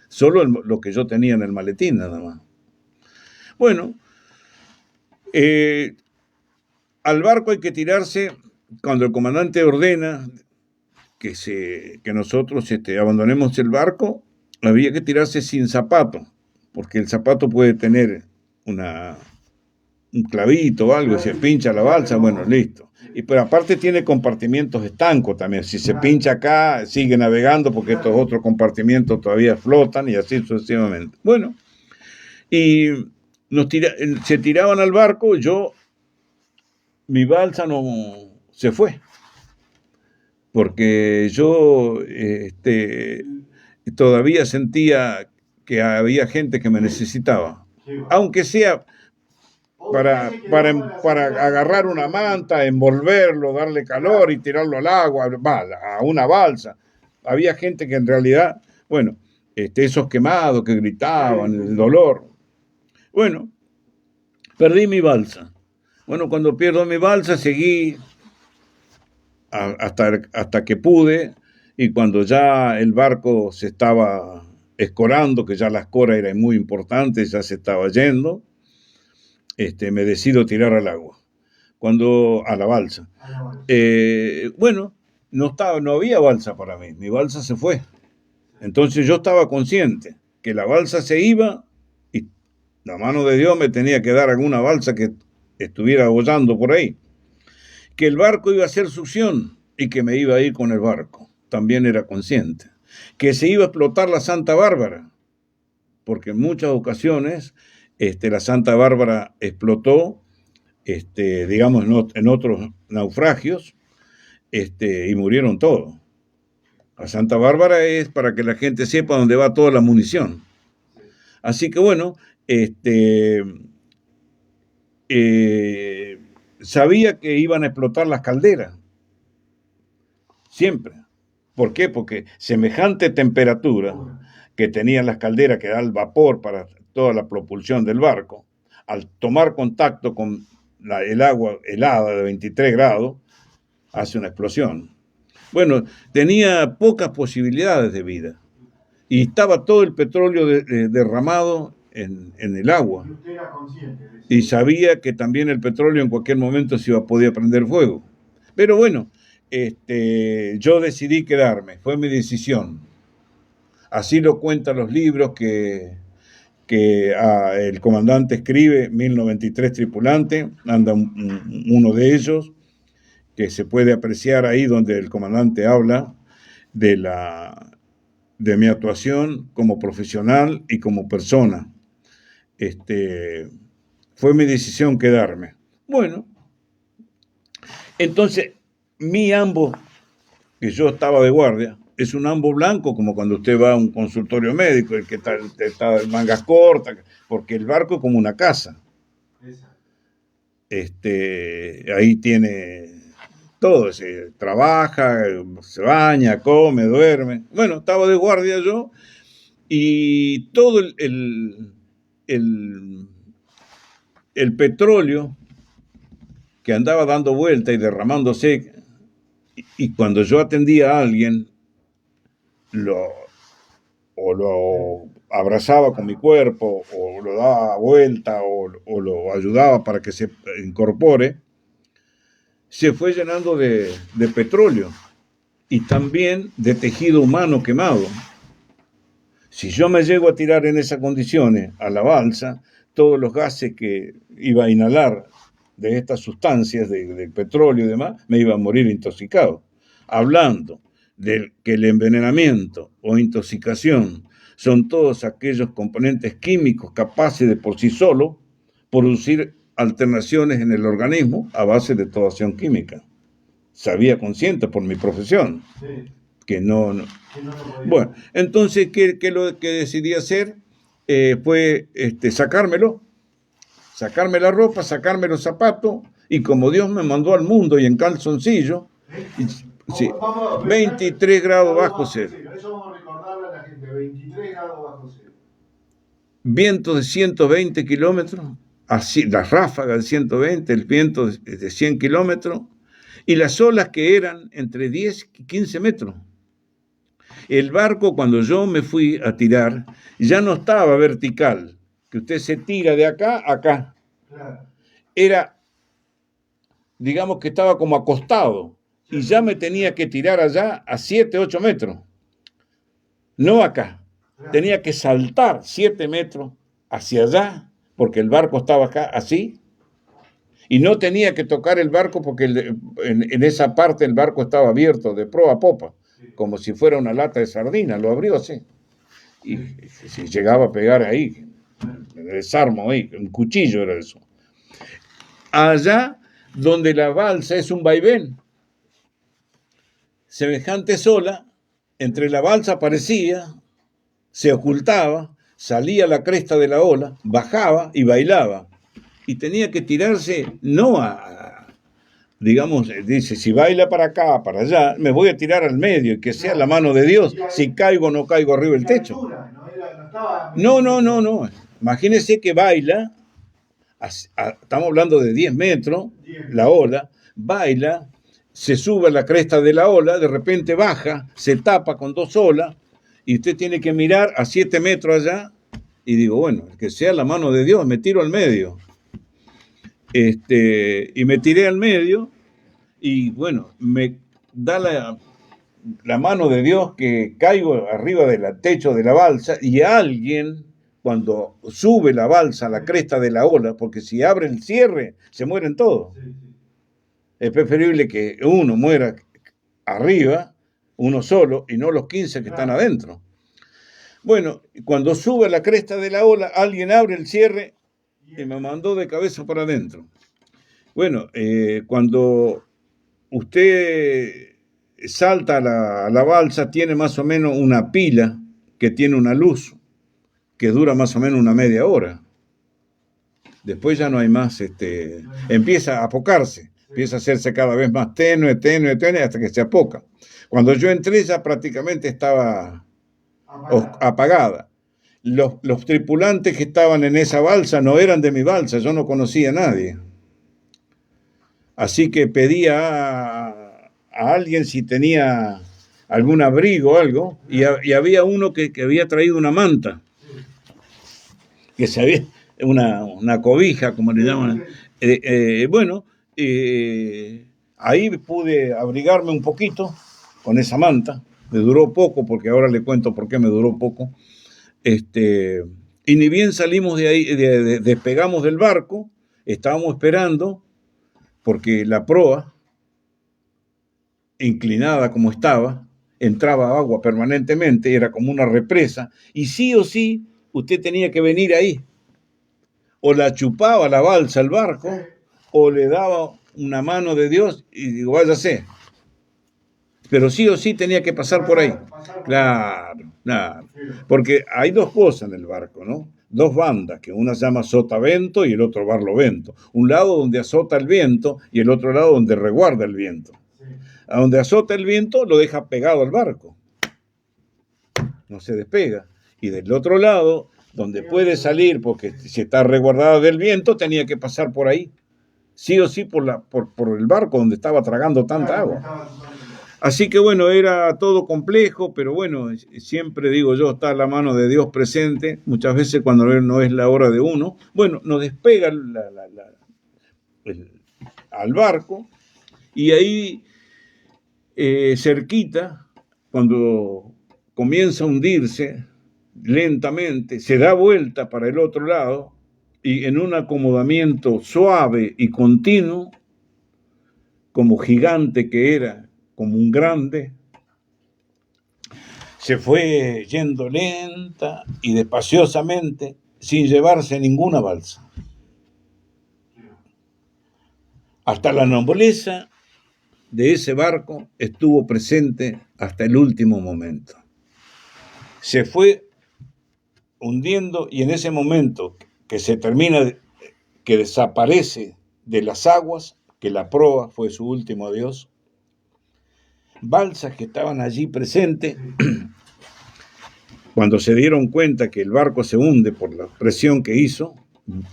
Solo lo que yo tenía en el maletín, nada más. Bueno, al barco hay que tirarse cuando el comandante ordena que nosotros abandonemos el barco. Había que tirarse sin zapato, porque el zapato puede tener un clavito o algo, se pincha la balsa, bueno, listo. Pero aparte tiene compartimientos estancos también. Si se pincha acá, sigue navegando porque estos otros compartimientos todavía flotan y así sucesivamente. Bueno, y se tiraban al barco. Mi balsa no se fue, porque yo todavía sentía que había gente que me necesitaba, aunque sea para agarrar una manta, envolverlo, darle calor y tirarlo al agua, a una balsa. Había gente que en realidad, bueno, esos quemados que gritaban, el dolor. Bueno, perdí mi balsa. Bueno, cuando pierdo mi balsa seguí hasta que pude, y cuando ya el barco se estaba escorando, que ya la escora era muy importante, ya se estaba yendo, me decido tirar al agua, a la balsa. Bueno, no había balsa para mí, mi balsa se fue. Entonces yo estaba consciente que la balsa se iba y la mano de Dios me tenía que dar alguna balsa que estuviera bollando por ahí. Que el barco iba a hacer succión y que me iba a ir con el barco. También era consciente. Que se iba a explotar la Santa Bárbara, porque en muchas ocasiones la Santa Bárbara explotó, digamos, en otros naufragios, y murieron todos. La Santa Bárbara es para que la gente sepa dónde va toda la munición. Así que bueno, sabía que iban a explotar las calderas. Siempre. ¿Por qué? Porque semejante temperatura que tenían las calderas, que da el vapor para toda la propulsión del barco, al tomar contacto con el agua helada de 23 grados, hace una explosión. Bueno, tenía pocas posibilidades de vida. Y estaba todo el petróleo derramado en el agua. Y sabía que también el petróleo en cualquier momento podía prender fuego. Pero bueno, yo decidí quedarme, fue mi decisión. Así lo cuentan los libros que el comandante escribe, 1093 tripulantes, anda uno de ellos, que se puede apreciar ahí donde el comandante habla de mi actuación como profesional y como persona. Fue mi decisión quedarme. Bueno, entonces mi ambo, que yo estaba de guardia, es un ambo blanco, como cuando usted va a un consultorio médico, el que está de mangas cortas, porque el barco es como una casa. Ahí tiene todo, se trabaja, se baña, come, duerme. Bueno, estaba de guardia yo y todo el, el petróleo que andaba dando vuelta y derramándose, y cuando yo atendía a alguien, o lo abrazaba con mi cuerpo, o lo daba vuelta, o lo ayudaba para que se incorpore, se fue llenando de petróleo y también de tejido humano quemado. Si yo me llego a tirar en esas condiciones a la balsa, todos los gases que iba a inhalar de estas sustancias, del petróleo y demás, me iba a morir intoxicado. Hablando de que el envenenamiento o intoxicación son todos aquellos componentes químicos capaces de por sí solo producir alternaciones en el organismo a base de toda acción química. Sabía consciente por mi profesión. Sí. Que no. Bueno, entonces, ¿qué lo que decidí hacer? Fue sacármelo, sacarme la ropa, sacarme los zapatos, y como Dios me mandó al mundo y en calzoncillo, sí, 23 grados bajo cero. Eso vamos a recordarle a la gente, 23 grados bajo cero. Viento de 120 kilómetros, así, las ráfagas de 120, el viento de 100 kilómetros, y las olas que eran entre 10 y 15 metros. El barco, cuando yo me fui a tirar, ya no estaba vertical, que usted se tira de acá a acá. Claro. Era, digamos que estaba como acostado, y ya me tenía que tirar allá a 7, 8 metros. No acá. Claro. Tenía que saltar 7 metros hacia allá, porque el barco estaba acá, así, y no tenía que tocar el barco porque en esa parte el barco estaba abierto de proa a popa, como si fuera una lata de sardina, lo abrió así. Y si llegaba a pegar ahí, me desarmo ahí, un cuchillo era eso. Allá donde la balsa es un vaivén, semejante sola, entre la balsa aparecía, se ocultaba, salía a la cresta de la ola, bajaba y bailaba. Y tenía que tirarse, no digamos, dice, si baila para acá, para allá, me voy a tirar al medio, y que sea la mano de Dios, si caigo o no caigo arriba del techo. No. Imagínese que baila, estamos hablando de 10 metros, la ola, baila, se sube a la cresta de la ola, de repente baja, se tapa con 2 olas, y usted tiene que mirar a 7 metros allá, y digo, bueno, que sea la mano de Dios, me tiro al medio. Y me tiré al medio, y bueno, me da la mano de Dios que caigo arriba del techo de la balsa, y alguien, cuando sube la balsa a la cresta de la ola, porque si abre el cierre, se mueren todos. Sí. Es preferible que uno muera arriba, uno solo, y no los 15 que están adentro. Bueno, cuando sube a la cresta de la ola, alguien abre el cierre y me mandó de cabeza para adentro. Bueno, cuando usted salta a la balsa, tiene más o menos una pila que tiene una luz que dura más o menos una media hora. Después ya no hay más, empieza a apocarse, empieza a hacerse cada vez más tenue, hasta que se apoca. Cuando yo entré ya prácticamente estaba apagada. Los tripulantes que estaban en esa balsa no eran de mi balsa, yo no conocía a nadie. Así que pedí a alguien si tenía algún abrigo o algo, y había uno que había traído una manta, que se había, una cobija, como le llaman. Ahí pude abrigarme un poquito con esa manta. Me duró poco, porque ahora le cuento por qué me duró poco. Y ni bien salimos de ahí, despegamos del barco, estábamos esperando, porque la proa, inclinada como estaba, entraba agua permanentemente, era como una represa, y sí o sí, usted tenía que venir ahí. O la chupaba la balsa al barco, o le daba una mano de Dios, y digo, váyase. Pero sí o sí tenía que pasar por ahí. Claro. Porque hay 2 cosas en el barco, ¿no? 2 bandas, que una se llama sotavento y el otro barlovento. Un lado donde azota el viento y el otro lado donde reguarda el viento. a donde azota el viento, lo deja pegado al barco. No se despega. Y del otro lado, donde puede salir, porque si está resguardada del viento, tenía que pasar por ahí. Sí o sí por el barco donde estaba tragando tanta agua. Así que bueno, era todo complejo, pero bueno, siempre digo yo, está la mano de Dios presente. Muchas veces cuando no es la hora de uno, bueno, nos despega al barco y ahí cerquita, cuando comienza a hundirse lentamente, se da vuelta para el otro lado y en un acomodamiento suave y continuo, como gigante que era, como un grande, se fue yendo lenta y despaciosamente, sin llevarse ninguna balsa. Hasta la nobleza de ese barco estuvo presente hasta el último momento. Se fue hundiendo y en ese momento que se termina, que desaparece de las aguas, que la proa fue su último adiós, balsas que estaban allí presentes, cuando se dieron cuenta que el barco se hunde por la presión que hizo,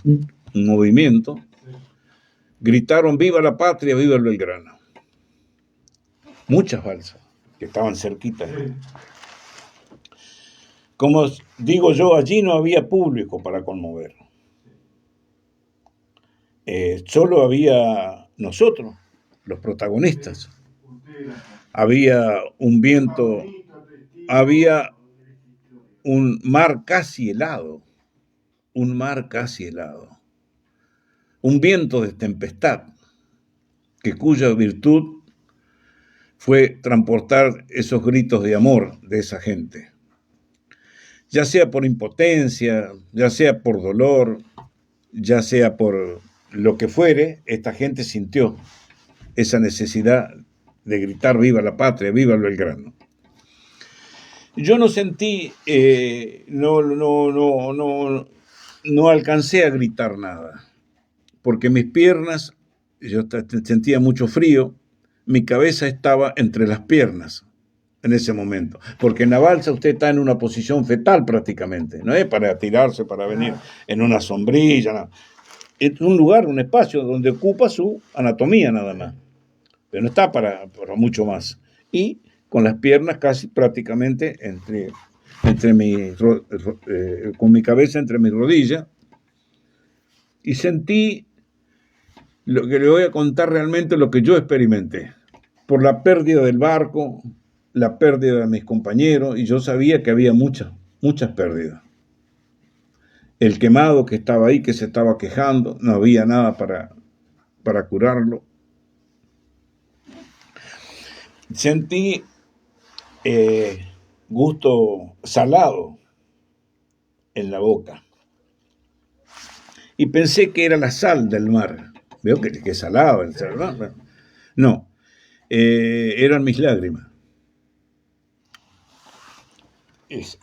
un movimiento, gritaron viva la patria, viva el Belgrano. Muchas balsas que estaban cerquita. Como digo yo, allí no había público para conmover. Solo había nosotros, los protagonistas. Había un viento, había un mar casi helado, un viento de tempestad, cuya virtud fue transportar esos gritos de amor de esa gente. Ya sea por impotencia, ya sea por dolor, ya sea por lo que fuere, esta gente sintió esa necesidad de gritar viva la patria, viva el Belgrano. Yo no sentí, no alcancé a gritar nada, porque mis piernas, yo sentía mucho frío, mi cabeza estaba entre las piernas en ese momento, porque en la balsa usted está en una posición fetal prácticamente, no es para tirarse, para venir en una sombrilla, no. Es un lugar, un espacio donde ocupa su anatomía nada más, pero no está para mucho más. Y con las piernas casi prácticamente con mi cabeza entre mis rodillas, y sentí lo que le voy a contar realmente lo que yo experimenté, por la pérdida del barco, la pérdida de mis compañeros, y yo sabía que había muchas pérdidas. El quemado que estaba ahí, que se estaba quejando, no había nada para curarlo. Sentí gusto salado en la boca. Y pensé que era la sal del mar. Veo que salado el sal, ¿no? No, eran mis lágrimas.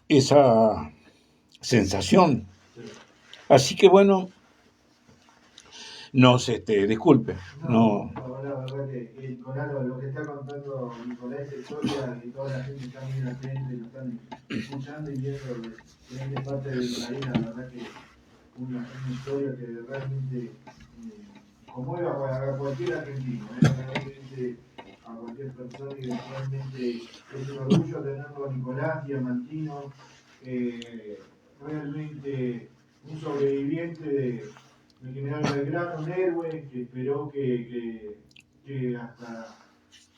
Esa sensación. Así que bueno, disculpe, no. La verdad que Nicolás, lo que está contando Nicolás, esta historia, y toda la gente está muy atenta y lo están escuchando y viendo de parte del país, la verdad que una historia que realmente conmueve a cualquier argentino, realmente a cualquier persona, y realmente es un orgullo tenerlo a Nicolás Diamantino, realmente un sobreviviente de General Belgrano, un héroe que esperó que hasta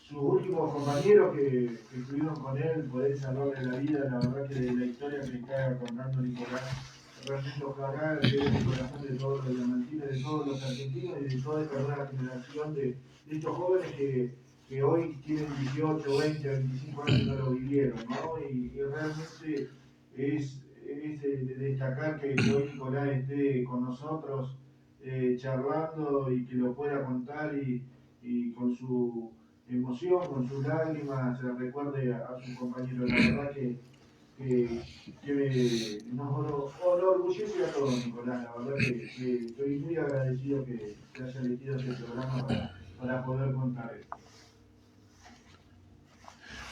sus últimos compañeros que estuvieron con él poder salvarle la vida. La verdad que de la historia que está contando Nicolás, realmente ojalá quede en el corazón de todos los diamantinos, de todos los argentinos y de toda esta nueva generación de estos jóvenes que hoy tienen 18, 20, 25 años y no lo vivieron, ¿no? Y realmente es de destacar que hoy Nicolás esté con nosotros charlando y que lo pueda contar y con su emoción, con sus lágrimas, se recuerde a sus compañeros. La verdad que nos orgullece a todos, Nicolás. La verdad que estoy muy agradecido que haya elegido este programa para poder contar esto.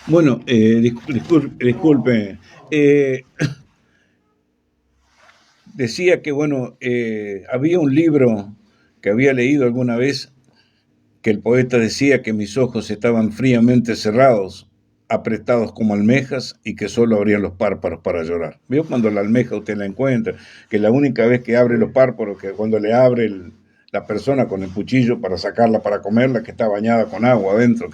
Bueno, disculpe. eh, Decía que, bueno, había un libro que había leído alguna vez que el poeta decía que mis ojos estaban fríamente cerrados, apretados como almejas y que solo abrían los párpados para llorar. ¿Vio cuando la almeja usted la encuentra? Que la única vez que abre los párpados, que cuando le abre la persona con el cuchillo para sacarla para comerla, que está bañada con agua adentro.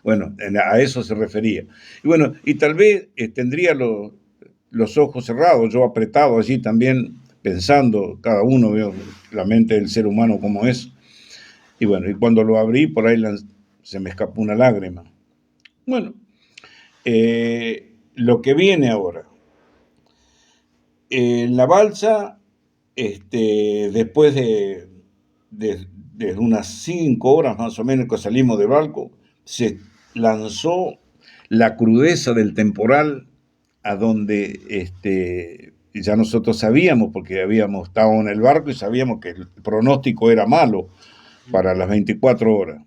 Bueno, a eso se refería. Y bueno, y tal vez tendría los ojos cerrados, yo apretado allí también, pensando, cada uno veo la mente del ser humano como es. Y bueno, y cuando lo abrí, por ahí se me escapó una lágrima. Bueno, lo que viene ahora. En la balsa, después de unas 5 horas más o menos que salimos del barco, se lanzó la crudeza del temporal a donde ya nosotros sabíamos, porque habíamos estado en el barco y sabíamos que el pronóstico era malo para las 24 horas.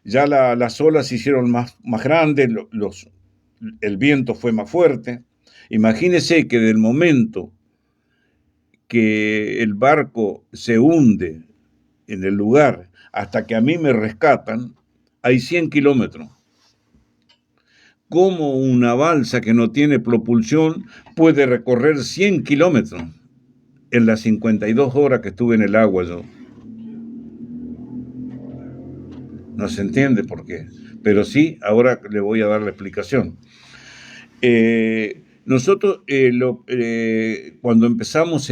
Ya las olas se hicieron más grandes, el viento fue más fuerte. Imagínese que del momento que el barco se hunde en el lugar hasta que a mí me rescatan, hay 100 kilómetros. ¿Cómo una balsa que no tiene propulsión puede recorrer 100 kilómetros en las 52 horas que estuve en el agua yo? No se entiende por qué. Pero sí, ahora le voy a dar la explicación. Nosotros, cuando empezamos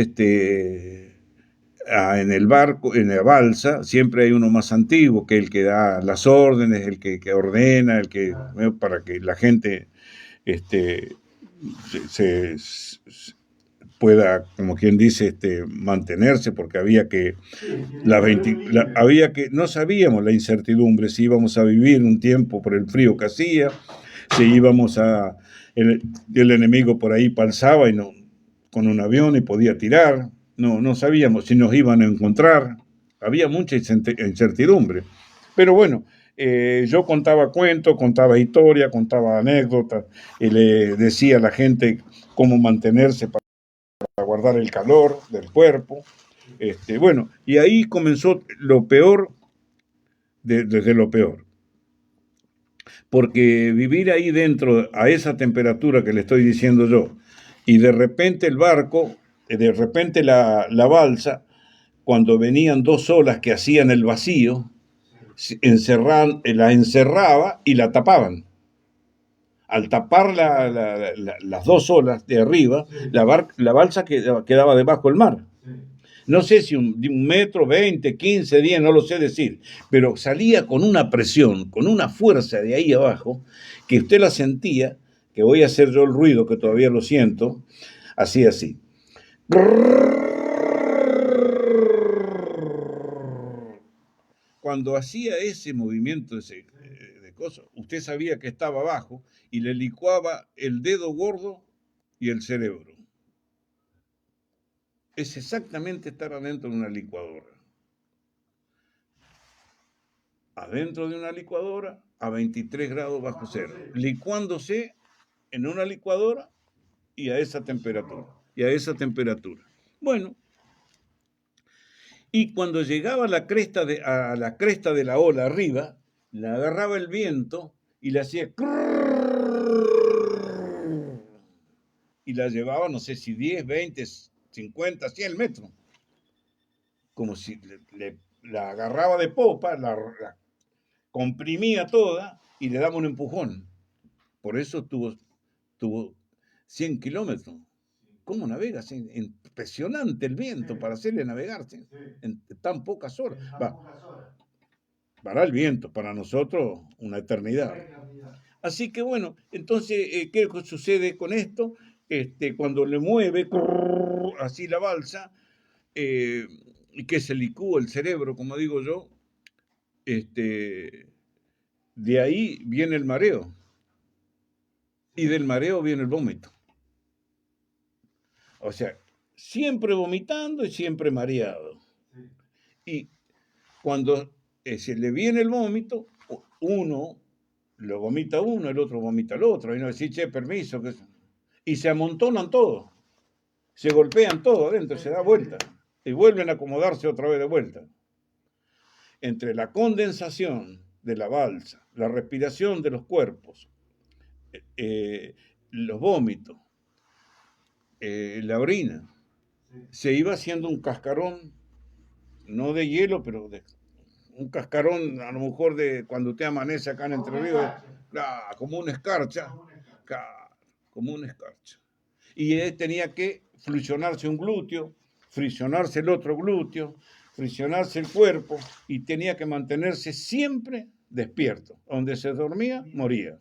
en el barco, en la balsa, siempre hay uno más antiguo, que el que da las órdenes, el que ordena, para que la gente este, pueda, como quien dice, mantenerse, porque no sabíamos la incertidumbre, si íbamos a vivir un tiempo por el frío que hacía, si íbamos el enemigo por ahí pasaba con un avión y podía tirar, no sabíamos si nos iban a encontrar, había mucha incertidumbre. Pero bueno, yo contaba cuentos, contaba historias, contaba anécdotas, y le decía a la gente cómo mantenerse para guardar el calor del cuerpo. Bueno, y ahí comenzó lo peor desde lo peor. Porque vivir ahí dentro, a esa temperatura que le estoy diciendo yo, y de repente el barco, de repente la balsa, cuando venían dos olas que hacían el vacío, la encerraba y la tapaban. Al tapar las dos olas de arriba, la balsa quedaba debajo del mar. No sé si un metro, 20, 15, 10, no lo sé decir, pero salía con una presión, con una fuerza de ahí abajo, que usted la sentía, que voy a hacer yo el ruido, que todavía lo siento, así. Cuando hacía ese movimiento de cosas, usted sabía que estaba abajo y le licuaba el dedo gordo y el cerebro. Es exactamente estar adentro de una licuadora. Adentro de una licuadora a 23 grados bajo cero, licuándose en una licuadora y a esa temperatura. Bueno, y cuando llegaba a la cresta de la ola arriba, la agarraba el viento y la hacía y la llevaba, no sé si 10, 20, 50, 100 metros. Como si la agarraba de popa, la comprimía toda y le daba un empujón. Por eso tuvo 100 kilómetros. ¿Cómo navega? Impresionante el viento para hacerle navegarse en tan pocas horas. Para el viento, para nosotros una eternidad. Así que bueno, entonces, ¿qué sucede con esto? Cuando le mueve así la balsa, y que se licúa el cerebro, como digo yo, de ahí viene el mareo. Y del mareo viene el vómito. O sea, siempre vomitando y siempre mareado. Y cuando se le viene el vómito, uno lo vomita uno, el otro vomita el otro, y no decís, che, permiso, y se amontonan todos, se golpean todos adentro, se da vuelta, y vuelven a acomodarse otra vez de vuelta. Entre la condensación de la balsa, la respiración de los cuerpos, los vómitos, la orina, se iba haciendo un cascarón, no de hielo, pero un cascarón, a lo mejor de cuando usted amanece acá en Entre Ríos, como una escarcha, como una escarcha. Y él tenía que flexionarse un glúteo, friccionarse el otro glúteo, friccionarse el cuerpo, y tenía que mantenerse siempre despierto. Donde se dormía, moría.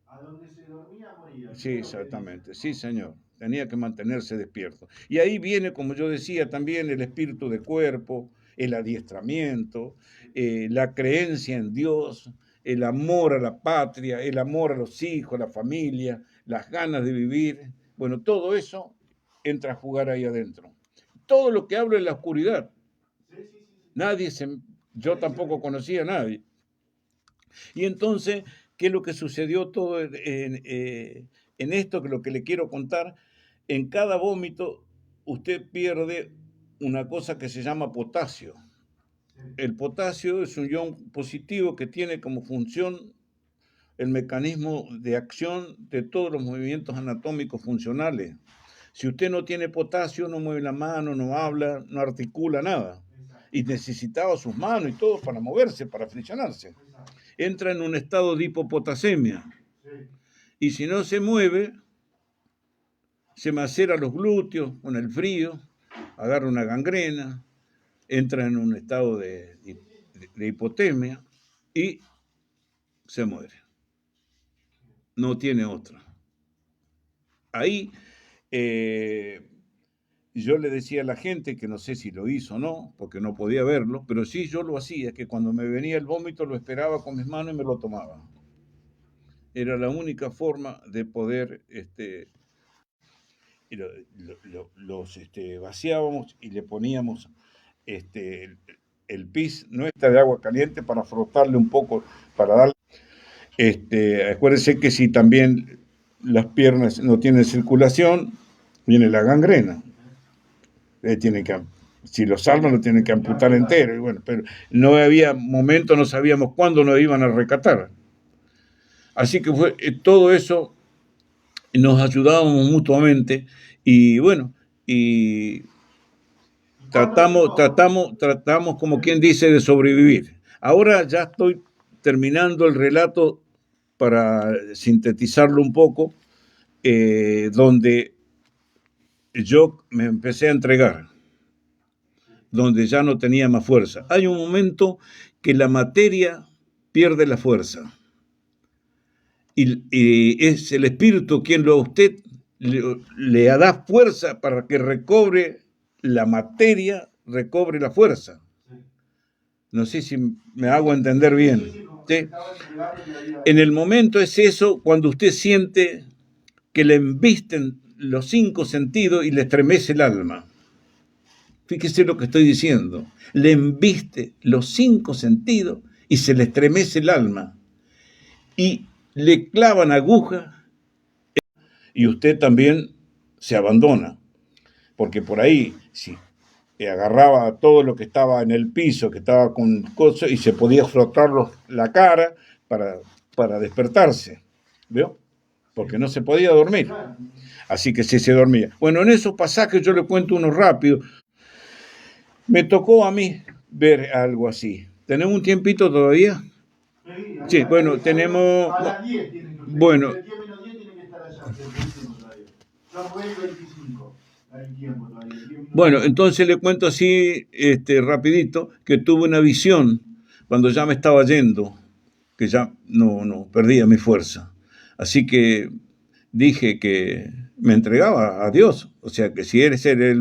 A donde se dormía, moría. Sí, exactamente, sí, señor. Tenía que mantenerse despierto. Y ahí viene, como yo decía, también el espíritu de cuerpo, el adiestramiento, la creencia en Dios, el amor a la patria, el amor a los hijos, a la familia, las ganas de vivir. Bueno, todo eso entra a jugar ahí adentro. Todo lo que hablo en la oscuridad. Nadie yo tampoco conocía a nadie. Y entonces, ¿qué es lo que sucedió todo en esto? Que lo que le quiero contar, en cada vómito usted pierde una cosa que se llama potasio. El potasio es un ion positivo que tiene como función el mecanismo de acción de todos los movimientos anatómicos funcionales. Si usted no tiene potasio, no mueve la mano, no habla, no articula nada. Y necesitaba sus manos y todo para moverse, para friccionarse. Entra en un estado de hipopotasemia. Y si no se mueve, se macera los glúteos con el frío, agarra una gangrena, entra en un estado de hipotemia y se muere. No tiene otra. Ahí yo le decía a la gente, que no sé si lo hizo o no, porque no podía verlo, pero sí yo lo hacía, que cuando me venía el vómito lo esperaba con mis manos y me lo tomaba. Era la única forma de poder, los vaciábamos y le poníamos el pis, no está de agua caliente, para frotarle un poco, para darle. Acuérdense que si también las piernas no tienen circulación, viene la gangrena. Si lo salvan, lo tienen que amputar entero. Y bueno, pero no había momento, no sabíamos cuándo nos iban a rescatar. Así que todo eso, nos ayudábamos mutuamente, y bueno, y tratamos, como quien dice, de sobrevivir. Ahora ya estoy terminando el relato para sintetizarlo un poco, donde yo me empecé a entregar, donde ya no tenía más fuerza. Hay un momento que la materia pierde la fuerza, y es el espíritu quien a usted le da fuerza para que recobre la materia, recobre la fuerza. No sé si me hago entender bien. ¿Sí? En el momento es eso, cuando usted siente que le embisten los 5 sentidos y le estremece el alma. Fíjese lo que estoy diciendo. Le embiste los 5 sentidos y se le estremece el alma. Y le clavan aguja, y usted también se abandona. Porque por ahí, si agarraba todo lo que estaba en el piso, que estaba con cosas, y se podía frotar la cara para despertarse. ¿Vio? Porque no se podía dormir. Así que sí se dormía. Bueno, en esos pasajes yo le cuento uno rápido. Me tocó a mí ver algo así. ¿Tenemos un tiempito todavía? Sí, bueno, tenemos... A las 10 tienen que estar. Bueno. 10 menos 10 tienen que estar allá. Son 25. Hay tiempo todavía. Bueno, entonces le cuento así, rapidito, que tuve una visión cuando ya me estaba yendo, que ya no perdía mi fuerza. Así que dije que me entregaba a Dios. O sea, que si ese era el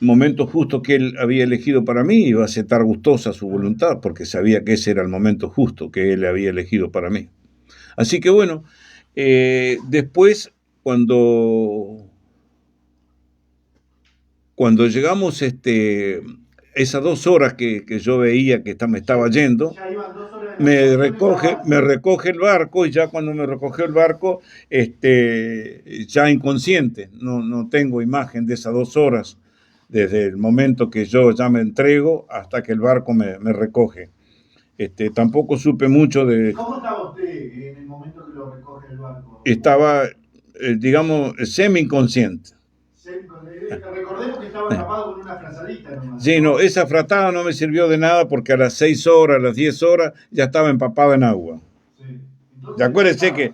momento justo que Él había elegido para mí, iba a aceptar gustosa su voluntad, porque sabía que ese era el momento justo que Él había elegido para mí. Así que bueno, después, cuando llegamos esas 2 horas que yo veía que me estaba yendo, ya iban 2 horas me recoge el barco, y ya cuando me recogió el barco, ya inconsciente, no tengo imagen de esas 2 horas, desde el momento que yo ya me entrego hasta que el barco me recoge. Tampoco supe mucho de... ¿Cómo estaba usted en el momento que lo recoge el barco? Estaba, digamos, semi-inconsciente. Recordemos que estaba tapado con una frazadita nomás. Sí, no, esa frazada no me sirvió de nada porque a las 6 horas, a las 10 horas, ya estaba empapada en agua. Sí. Y acuérdense que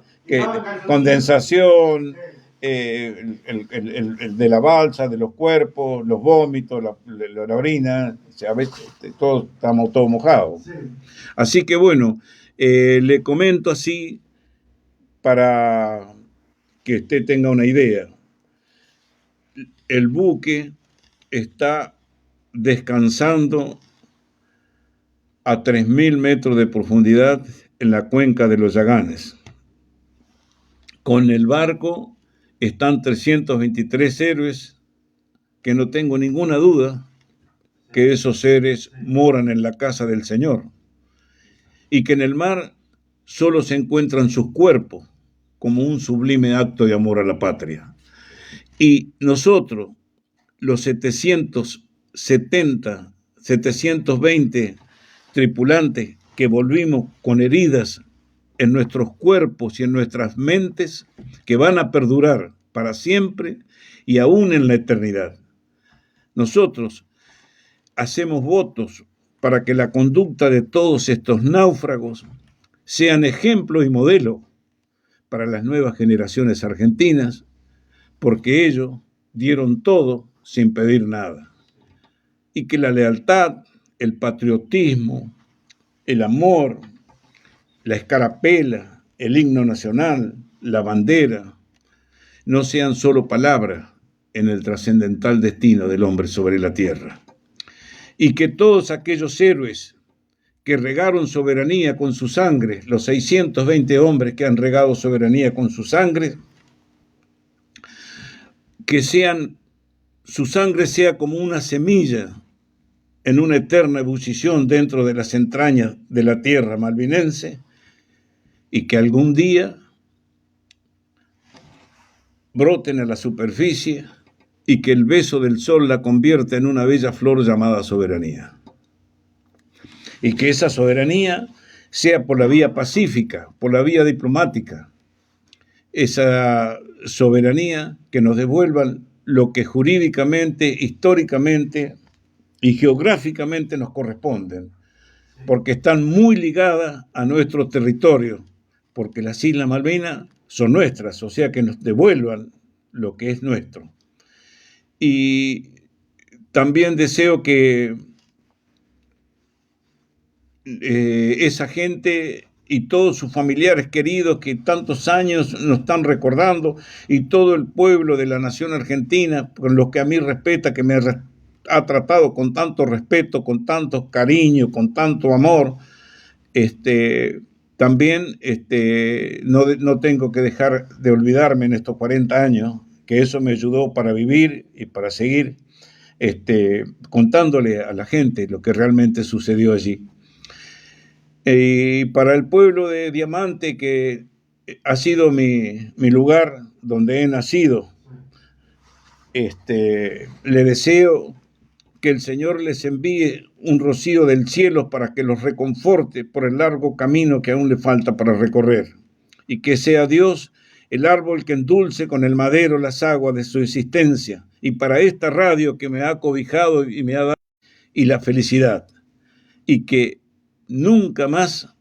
condensación, el de la balsa, de los cuerpos, los vómitos, la orina, o sea, a veces todos estamos todos mojados. Sí. Así que bueno, le comento así para que usted tenga una idea. El buque está descansando a 3.000 metros de profundidad en la cuenca de los Yaganes. Con el barco están 323 héroes que no tengo ninguna duda que esos seres moran en la casa del Señor, y que en el mar solo se encuentran sus cuerpos como un sublime acto de amor a la patria. Y nosotros, los 720 tripulantes que volvimos con heridas en nuestros cuerpos y en nuestras mentes, que van a perdurar para siempre y aún en la eternidad. Nosotros hacemos votos para que la conducta de todos estos náufragos sean ejemplo y modelo para las nuevas generaciones argentinas, porque ellos dieron todo sin pedir nada. Y que la lealtad, el patriotismo, el amor, la escarapela, el himno nacional, la bandera, no sean solo palabras en el trascendental destino del hombre sobre la tierra. Y que todos aquellos héroes que regaron soberanía con su sangre, los 620 hombres que han regado soberanía con su sangre, que su sangre sea como una semilla en una eterna ebullición dentro de las entrañas de la tierra malvinense, y que algún día broten a la superficie y que el beso del sol la convierta en una bella flor llamada soberanía. Y que esa soberanía sea por la vía pacífica, por la vía diplomática. Esa soberanía que nos devuelva lo que jurídicamente, históricamente y geográficamente nos corresponden, porque están muy ligadas a nuestro territorio, porque las Islas Malvinas son nuestras, o sea que nos devuelvan lo que es nuestro. Y también deseo que esa gente y todos sus familiares queridos que tantos años nos están recordando, y todo el pueblo de la nación argentina, con los que a mí respeta, que me ha tratado con tanto respeto, con tanto cariño, con tanto amor, también no tengo que dejar de olvidarme en estos 40 años, que eso me ayudó para vivir y para seguir contándole a la gente lo que realmente sucedió allí. Y para el pueblo de Diamante, que ha sido mi lugar donde he nacido, le deseo que el Señor les envíe un rocío del cielo para que los reconforte por el largo camino que aún le falta para recorrer, y que sea Dios el árbol que endulce con el madero las aguas de su existencia, y para esta radio que me ha cobijado y me ha dado y la felicidad, y que nunca más,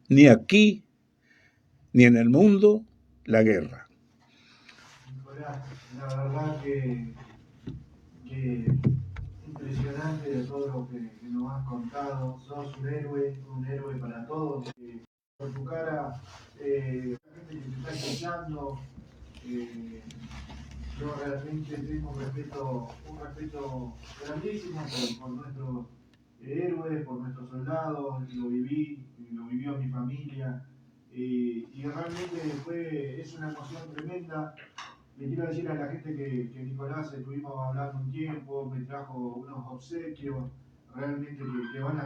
ni aquí ni en el mundo, la guerra. Nicolás, la verdad que impresionante de todo lo que nos has contado. Sos un héroe para todos. Por tu cara, la gente que te está escuchando, yo realmente tengo un respeto grandísimo por nuestros héroes, por nuestros soldados. Lo vivió mi familia. Y realmente es una emoción tremenda. Le quiero decir a la gente que Nicolás estuvimos hablando un tiempo, me trajo unos obsequios, realmente que van a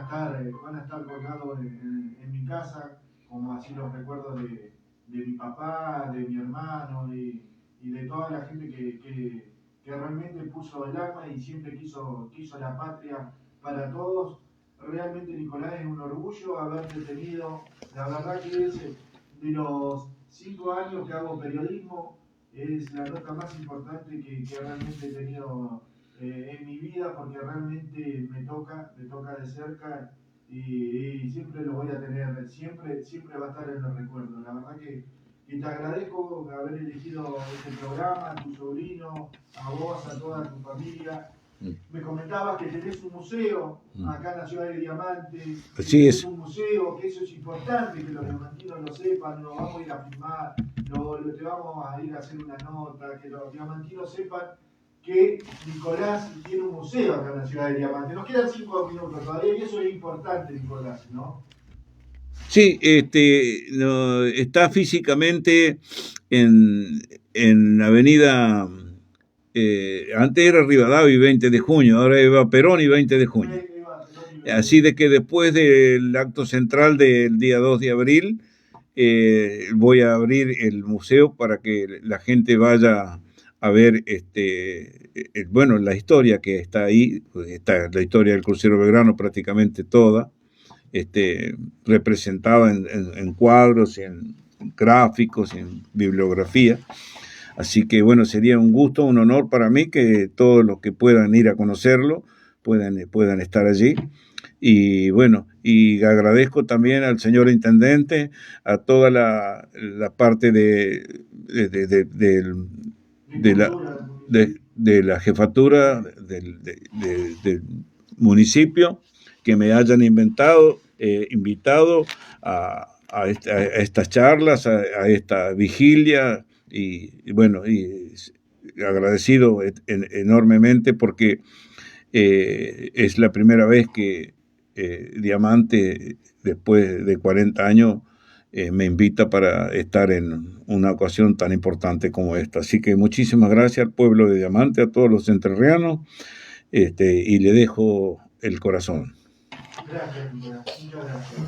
estar colgados en mi casa, como así los recuerdos de mi papá, de mi hermano y de toda la gente que realmente puso el alma y siempre quiso la patria para todos. Realmente, Nicolás, es un orgullo haberte tenido. La verdad que es de los 5 años que hago periodismo, es la nota más importante que realmente he tenido en mi vida, porque realmente me toca de cerca y siempre lo voy a tener, siempre va a estar en los recuerdos. La verdad que te agradezco haber elegido este programa, a tu sobrino, a vos, a toda tu familia. Me comentabas que tenés un museo acá en la ciudad de Diamante. Así es. Un museo, que eso es importante, que los diamantinos lo sepan, lo vamos a ir a filmar, te vamos a ir a hacer una nota, que los diamantinos sepan que Nicolás tiene un museo acá en la ciudad de Diamante. Nos quedan 5 minutos todavía y eso es importante, Nicolás, ¿no? Sí, no, está físicamente en Avenida, antes era Rivadavia y 20 de junio, ahora Eva Perón y 20 de junio. Así de que después del acto central del día 2 de abril, voy a abrir el museo para que la gente vaya a ver bueno, la historia que está ahí, está la historia del crucero Belgrano prácticamente toda, representada en cuadros, en gráficos, en bibliografía. Así que bueno, sería un gusto, un honor para mí que todos los que puedan ir a conocerlo puedan estar allí. Y bueno, y agradezco también al señor intendente, a toda la parte de la jefatura del municipio, que me hayan invitado a estas charlas, a esta vigilia, y bueno, y agradecido enormemente porque es la primera vez que Diamante, después de 40 años, me invita para estar en una ocasión tan importante como esta. Así que muchísimas gracias al pueblo de Diamante, a todos los entrerrianos, y le dejo el corazón. Gracias, muchas gracias.